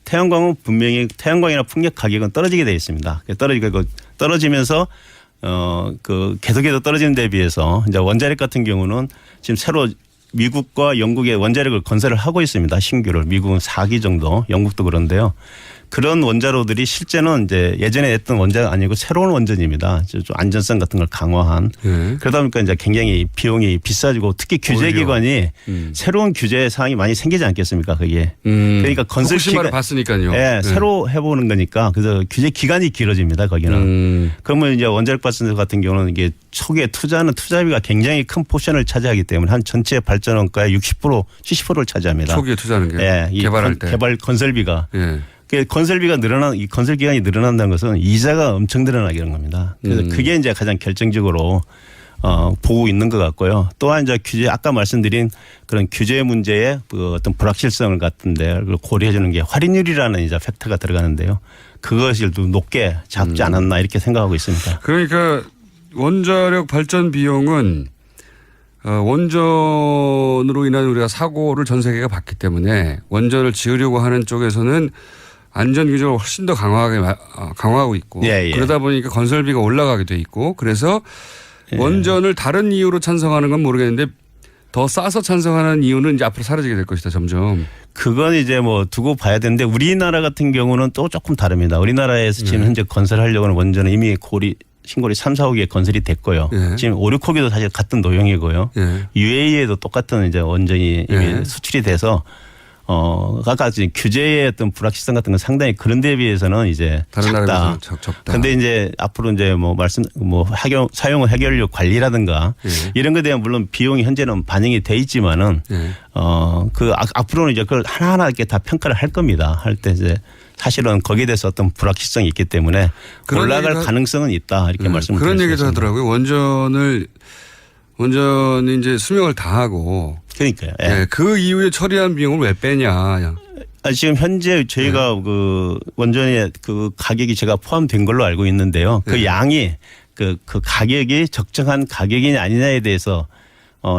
태양광은 분명히 태양광이나 풍력 가격은 떨어지게 되어 있습니다. 떨어지면서 계속해서 떨어지는 데 비해서 이제 원자력 같은 경우는 지금 새로 미국과 영국의 원자력을 건설을 하고 있습니다. 신규를. 미국은 4기 정도, 영국도 그런데요. 그런 원자로들이 실제는 이제 예전에 했던 원자가 아니고 새로운 원전입니다. 좀 안전성 같은 걸 강화한. 그러다 보니까 이제 굉장히 비용이 비싸지고 특히 규제기관이 새로운 규제 사항이 많이 생기지 않겠습니까? 그게. 그러니까 건설 기간 봤으니까요. 새로 해보는 거니까 그래서 규제 기간이 길어집니다. 거기는. 그러면 이제 원자력 발전소 같은 경우는 이게 초기에 투자하는 투자비가 굉장히 큰 포션을 차지하기 때문에 한 전체 발전 원가의 60%, 70%를 차지합니다. 초기에 투자하는 게. 개발할 때. 개발 건설비가. 건설비가 이 건설 기간이 늘어난다는 것은 이자가 엄청 늘어나게 되는 겁니다. 그래서 그게 이제 가장 결정적으로 보고 있는 것 같고요. 또한 이제 아까 말씀드린 그런 규제 문제의 그 어떤 불확실성을 같은데 그걸 고려해 주는 게 할인율이라는 이제 팩터가 들어가는데요. 그것을 높게 잡지 않았나 이렇게 생각하고 있습니다. 그러니까 원자력 발전 비용은 원전으로 인한 우리가 사고를 전 세계가 봤기 때문에 원전을 지으려고 하는 쪽에서는 안전 규정을 훨씬 더 강화하고 있고 예, 예. 그러다 보니까 건설비가 올라가게 돼 있고 그래서 예. 원전을 다른 이유로 찬성하는 건 모르겠는데 더 싸서 찬성하는 이유는 이제 앞으로 사라지게 될 것이다 점점. 그건 이제 뭐 두고 봐야 되는데 우리나라 같은 경우는 또 조금 다릅니다. 우리나라에서 지금 현재 건설하려고 하는 원전은 이미 신고리 3, 4호기에 건설이 됐고요. 예. 지금 5, 6호기도 사실 같은 노형이고요. 예. UAE에도 똑같은 이제 원전이 이미 예. 수출이 돼서 아까 지금 규제의 어떤 불확실성 같은 건 상당히 그런 데 비해서는 이제 다른 작다. 나라보다 적다. 근데 이제 앞으로 이제 뭐 사용 해결력 관리라든가 예. 이런 것에 대한 물론 비용이 현재는 반영이 돼 있지만은 예. 앞으로는 이제 그걸 하나하나 이렇게 다 평가를 할 겁니다. 할 때 이제 사실은 거기에 대해서 어떤 불확실성이 있기 때문에 올라갈 가능성은 있다 이렇게 말씀을 그런 드릴 수 얘기도 있습니다. 하더라고요. 원전이 이제 수명을 다하고 그러니까요. 예. 예, 그 이후에 처리한 비용을 왜 빼냐. 지금 현재 저희가 그 원전의 그 가격이 제가 포함된 걸로 알고 있는데요. 그 양이 그 가격이 적정한 가격이냐 아니냐에 대해서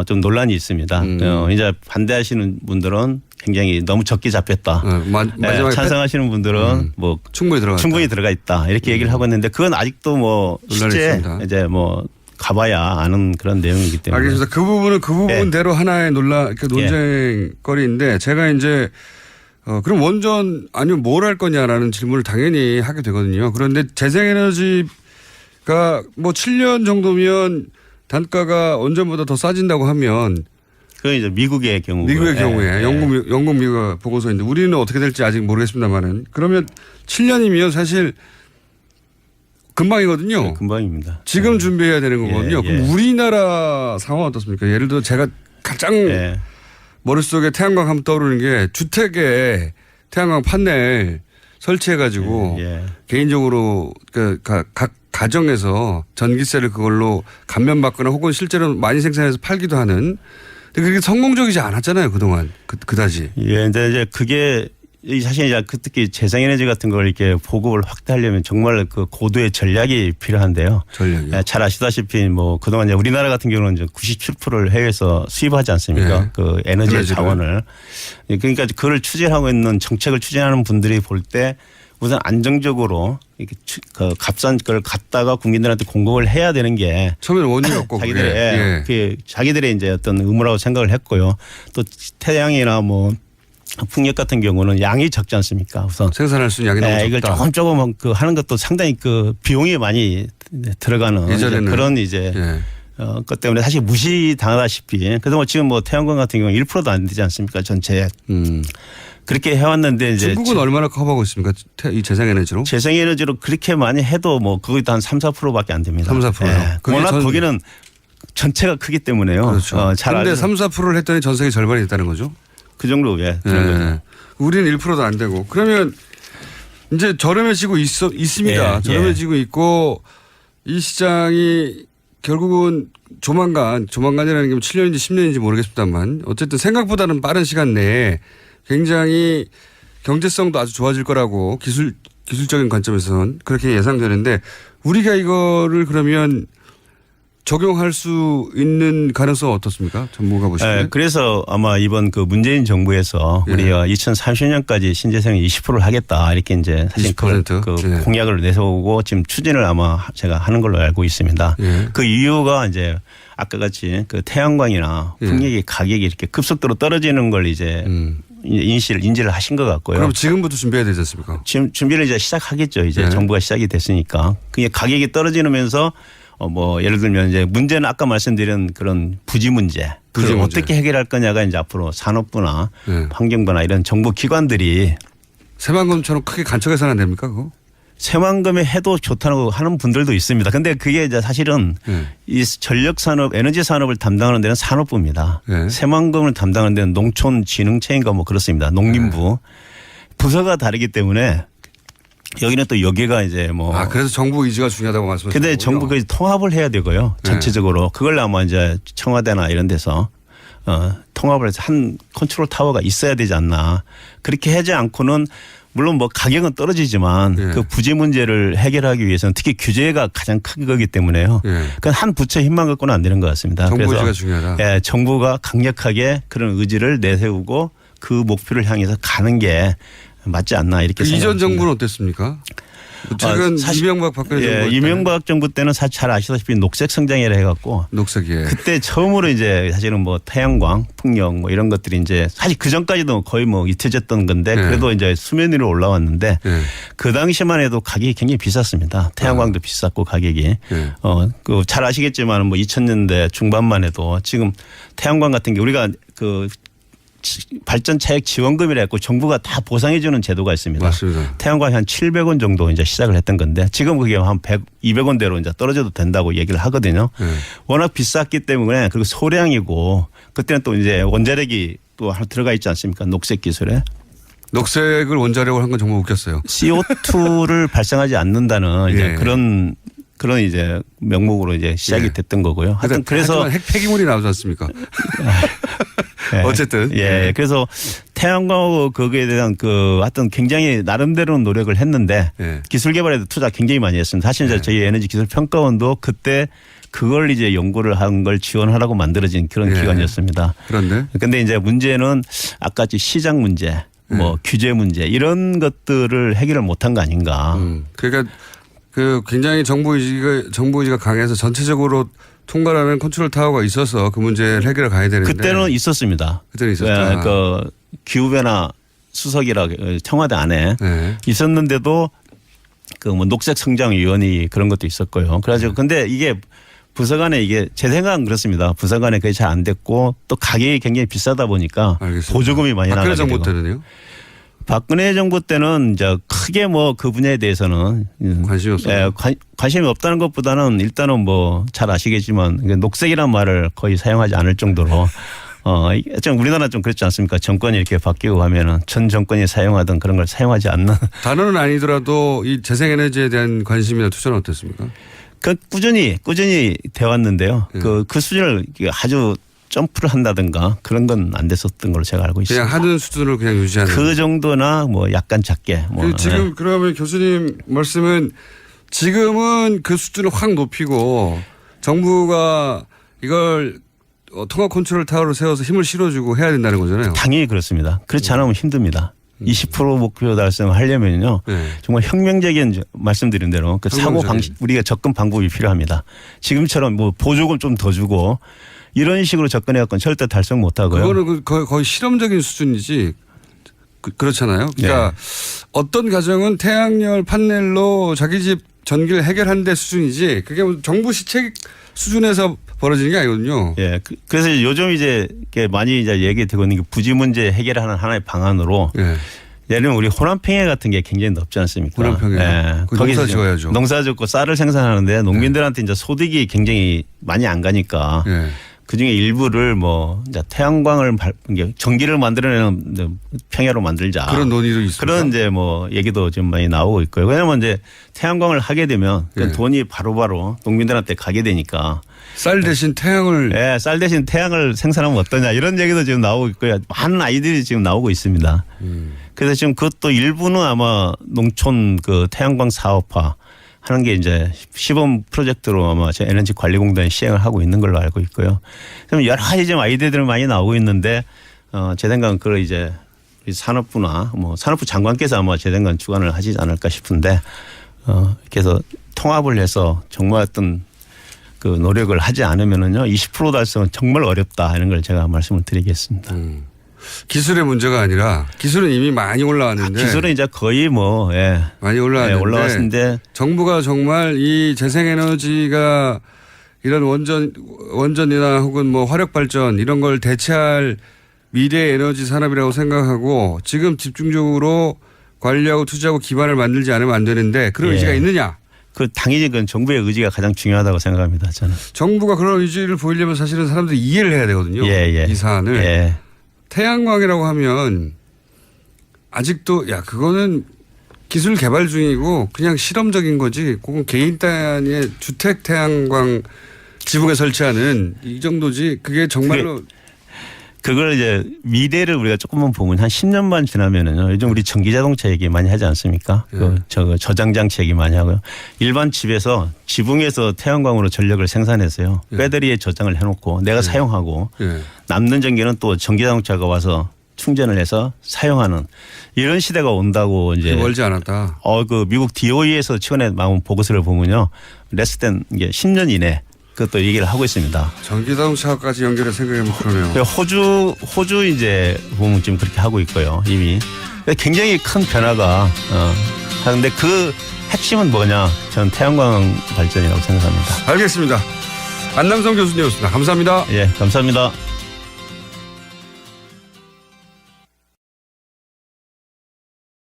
좀 논란이 있습니다. 이제 반대하시는 분들은 굉장히 너무 적게 잡혔다. 마지막에 찬성하시는 분들은 뭐 충분히 들어가 있다. 이렇게 얘기를 하고 있는데 그건 아직도 뭐 실제 있습니다. 이제 뭐 가봐야 아는 그런 내용이기 때문에. 알겠습니다. 그 부분은 그 부분대로 하나의 논쟁거리인데 제가 이제 그럼 원전 아니면 뭘 할 거냐라는 질문을 당연히 하게 되거든요. 그런데 재생에너지가 뭐 7년 정도면 단가가 원전보다 더 싸진다고 하면 그건 이제 미국의 경우에 영국 미국 보고서인데 우리는 어떻게 될지 아직 모르겠습니다만은 그러면 7년이면 사실 금방이거든요. 네, 금방입니다. 지금 준비해야 되는 거거든요. 예. 그럼 우리나라 상황 어떻습니까? 예를 들어 제가 가장 머릿속에 태양광 하면 떠오르는 게 주택에 태양광 판넬 설치해가지고 개인적으로 각 가정에서 전기세를 그걸로 감면받거나 혹은 실제로 많이 생산해서 팔기도 하는. 근데 그게 성공적이지 않았잖아요 그동안 그다지. 예, 이제 그게 사실 이제 특히 재생에너지 같은 걸 이렇게 보급을 확대하려면 정말 그 고도의 전략이 필요한데요. 전략이요? 잘 아시다시피 뭐 그동안 이제 우리나라 같은 경우는 이제 97%를 해외에서 수입하지 않습니까? 네. 그 에너지 자원을. 그러니까 그걸 추진하고 있는 정책을 추진하는 분들이 볼 때 우선 안정적으로 이렇게 그 값싼 걸 갖다가 국민들한테 공급을 해야 되는 게 처음에는 원인이었고 자기들의 이제 어떤 의무라고 생각을 했고요. 또 태양이나 뭐 풍력 같은 경우는 양이 적지 않습니까? 우선 생산할 수 있는 양이 너무 적다. 이걸 조금 그 하는 것도 상당히 그 비용이 많이 들어가는 그런 이제 것 때문에 사실 무시당하다시피 그래서 뭐 지금 뭐 태양광 같은 경우는 1%도 안 되지 않습니까? 전체 그렇게 해왔는데 이제 중국은 얼마나 커버하고 있습니까? 이 재생에너지로? 재생에너지로 그렇게 많이 해도 뭐 그것도 한 3, 4%밖에 안 됩니다. 3, 4%요? 워낙 거기는 전체가 크기 때문에요. 그렇죠. 그런데 3, 4%를 했더니 전 세계 절반이 됐다는 거죠? 그 정도 그런 거죠. 우리는 1%도 안 되고 그러면 이제 저렴해지고 있습니다. 저렴해지고 있고 이 시장이 결국은 조만간이라는 게 7년인지 10년인지 모르겠습니다만 어쨌든 생각보다는 빠른 시간 내에 굉장히 경제성도 아주 좋아질 거라고 기술적인 관점에서는 그렇게 예상되는데 우리가 이거를 그러면 적용할 수 있는 가능성은 어떻습니까? 전문가 보시기에. 그래서 아마 이번 그 문재인 정부에서 우리가 2030년까지 신재생을 20%를 하겠다 이렇게 이제 사실 그 공약을 내세우고 지금 추진을 아마 제가 하는 걸로 알고 있습니다. 그 이유가 이제 아까 같이 그 태양광이나 풍력의 가격이 이렇게 급속도로 떨어지는 걸 이제 인지를 하신 것 같고요. 그럼 지금부터 준비해야 되지 않습니까? 지금 준비를 이제 시작하겠죠. 이제 정부가 시작이 됐으니까. 그게 가격이 떨어지면서 뭐 예를 들면 이제 문제는 아까 말씀드린 그런 부지 문제. 그걸 어떻게 해결할 거냐가 이제 앞으로 산업부나 환경부나 이런 정부 기관들이 새만금처럼 크게 간척해서는 안 됩니까 그거? 새만금에 해도 좋다고 하는 분들도 있습니다. 근데 그게 이제 사실은 이 전력 산업, 에너지 산업을 담당하는 데는 산업부입니다. 새만금을 담당하는 데는 농촌진흥체인가 뭐 그렇습니다. 농림부. 부서가 다르기 때문에 여기는 또 여기가 이제 뭐. 그래서 정부 의지가 중요하다고 말씀하셨죠. 근데 정부가 통합을 해야 되고요. 전체적으로. 그걸 아마 이제 청와대나 이런 데서 통합을 해서 한 컨트롤 타워가 있어야 되지 않나. 그렇게 하지 않고는 물론 뭐 가격은 떨어지지만 그 부지 문제를 해결하기 위해서는 특히 규제가 가장 큰 거기 때문에요. 그건 한 부처 힘만 갖고는 안 되는 것 같습니다. 정부 그래서 의지가 중요하다. 정부가 강력하게 그런 의지를 내세우고 그 목표를 향해서 가는 게 맞지 않나 이렇게 그 생각합니다. 이전 정부는 어땠습니까? 최근 이명박 박근혜 정부 예, 이명박 정부 때는 사실 잘 아시다시피 녹색 성장이라 해갖고 녹색이에요. 그때 처음으로 이제 사실은 뭐 태양광, 풍력 뭐 이런 것들이 이제 사실 그 전까지도 거의 뭐 잊혀졌던 건데 그래도 이제 수면 위로 올라왔는데 그 당시만 해도 가격이 굉장히 비쌌습니다. 태양광도 비쌌고 가격이 그 잘 아시겠지만 뭐 2000년대 중반만 해도 지금 태양광 같은 게 우리가 그 발전 차액 지원금이라 했고 정부가 다 보상해 주는 제도가 있습니다. 맞습니다. 태양광이 한 700원 정도 이제 시작을 했던 건데 지금 그게 한 100, 200원대로 이제 떨어져도 된다고 얘기를 하거든요. 워낙 비쌌기 때문에 그리고 소량이고 그때는 또 이제 원자력이 또 하나 들어가 있지 않습니까? 녹색 기술에. 녹색을 원자력으로 한 건 정말 웃겼어요. CO2를 발생하지 않는다는 이제 그런 이제 명목으로 이제 시작이 됐던 거고요. 하여튼 그래서 폐기물이 나오지 않습니까? 어쨌든. 예. 그래서 태양광 거기에 대한 그 하여튼 굉장히 나름대로는 노력을 했는데 기술 개발에도 투자 굉장히 많이 했습니다. 사실 이제 저희 에너지 기술 평가원도 그때 그걸 이제 연구를 한 걸 지원하라고 만들어진 그런 기관이었습니다. 그런데. 근데 이제 문제는 아까 시장 문제 뭐 규제 문제 이런 것들을 해결을 못한 거 아닌가. 그러니까 그 굉장히 정부 의지가 강해서 전체적으로 통과하는 컨트롤 타워가 있어서 그 문제를 해결해 가야 되는데. 그때는 있었습니다. 그때는 있었다. 그 기후변화 수석이라 청와대 안에 있었는데도 그 뭐 녹색 성장위원회 그런 것도 있었고요. 그래가지고 근데 이게 부서 간에 이게 제 생각은 그렇습니다. 부서 간에 그게 잘 안 됐고 또 가격이 굉장히 비싸다 보니까 알겠습니다. 보조금이 많이 나가게 되고. 박근혜 정부 때는요? 박근혜 정부 때는 이제 크게 뭐 그 분야에 대해서는 관심이 없어요. 관심이 없다는 것보다는 일단은 뭐 잘 아시겠지만 녹색이란 말을 거의 사용하지 않을 정도로 좀 우리나라 좀 그렇지 않습니까? 정권이 이렇게 바뀌고 하면은 전 정권이 사용하던 그런 걸 사용하지 않는. 단어는 아니더라도 이 재생에너지에 대한 관심이나 투자는 어땠습니까? 그 꾸준히 돼 왔는데요. 그 수준을 아주 점프를 한다든가 그런 건 안 됐었던 걸로 제가 알고 있습니다. 그냥 하는 수준을 그냥 유지하는. 그 정도나 뭐 약간 작게. 뭐 지금 그러면 교수님 말씀은 지금은 그 수준을 확 높이고 정부가 이걸 통합 컨트롤 타워를 세워서 힘을 실어주고 해야 된다는 거잖아요. 당연히 그렇습니다. 그렇지 않으면 힘듭니다. 20% 목표 달성을 하려면요. 정말 혁명적인 말씀드린 대로 그 사고 방식 우리가 접근 방법이 필요합니다. 지금처럼 뭐 보조금 좀 더 주고 이런 식으로 접근해 갖고는 절대 달성 못 하고요. 그거는 거의 실험적인 수준이지. 그렇잖아요. 그러니까 어떤 가정은 태양열 판넬로 자기 집 전기를 해결하는 데 수준이지 그게 정부 시책 수준에서 벌어지는 게 아니거든요. 예. 그래서 요즘 이제 많이 이제 얘기되고 있는 게 부지 문제 해결하는 하나의 방안으로 예를 들면 우리 호남평야 같은 게 굉장히 넓지 않습니까? 호남평야. 예. 농사 지어야죠. 농사 짓고 쌀을 생산하는데 농민들한테 이제 소득이 굉장히 많이 안 가니까 그중에 일부를 뭐 이제 태양광을 전기를 만들어내는 평야로 만들자. 그런 논의도 있습니다. 그런 이제 뭐 얘기도 지금 많이 나오고 있고요. 왜냐하면 이제 태양광을 하게 되면 그 돈이 바로바로 농민들한테 가게 되니까. 쌀 대신 태양을. 네, 쌀 대신 태양을 생산하면 어떠냐 이런 얘기도 지금 나오고 있고요. 많은 아이들이 지금 나오고 있습니다. 그래서 지금 그것도 일부는 아마 농촌 그 태양광 사업화 하는 게 이제 시범 프로젝트로 아마 제 에너지관리공단이 시행을 하고 있는 걸로 알고 있고요. 그럼 여러 가지 지금 아이디어들이 많이 나오고 있는데 제 생각은 그걸 이제 산업부나 뭐 산업부 장관께서 아마 제 생각은 주관을 하지 않을까 싶은데 그래서 통합을 해서 정말 어떤 그 노력을 하지 않으면은요 20% 달성은 정말 어렵다 이런 걸 제가 말씀을 드리겠습니다. 기술의 문제가 아니라 기술은 이미 많이 올라왔는데 기술은 이제 거의 뭐 많이 올라왔는데 올라왔는데 정부가 정말 이 재생에너지가 이런 원전이나 혹은 뭐 화력 발전 이런 걸 대체할 미래 에너지 산업이라고 생각하고 지금 집중적으로 관리하고 투자하고 기반을 만들지 않으면 안 되는데 그런 의지가 있느냐? 그 당연히 그건 정부의 의지가 가장 중요하다고 생각합니다. 저는. 정부가 그런 의지를 보이려면 사실은 사람들이 이해를 해야 되거든요. 이 사안을. 태양광이라고 하면 아직도 그거는 기술 개발 중이고 그냥 실험적인 거지. 그건 개인 단위의 주택 태양광 지붕에 설치하는 이 정도지. 그게 정말로. 그걸 이제 미래를 우리가 조금만 보면 한 10년만 지나면은요. 요즘 우리 전기 자동차 얘기 많이 하지 않습니까? 저장 장치 얘기 많이 하고요. 일반 집에서 지붕에서 태양광으로 전력을 생산해서요. 배터리에 저장을 해놓고 내가 사용하고 남는 전기는 또 전기 자동차가 와서 충전을 해서 사용하는 이런 시대가 온다고 이제 멀지 않았다. 그 미국 DOE에서 최근에 나온 보고서를 보면요, 레스된 이게 10년 이내 그것도 얘기를 하고 있습니다. 전기자동차까지 연결해 생각해보면 그러네요. 호주 이제 보면 지금 그렇게 하고 있고요, 이미. 굉장히 큰 변화가 하는데 그 핵심은 뭐냐? 저는 태양광 발전이라고 생각합니다. 알겠습니다. 안남성 교수님이었습니다. 감사합니다. 예, 감사합니다.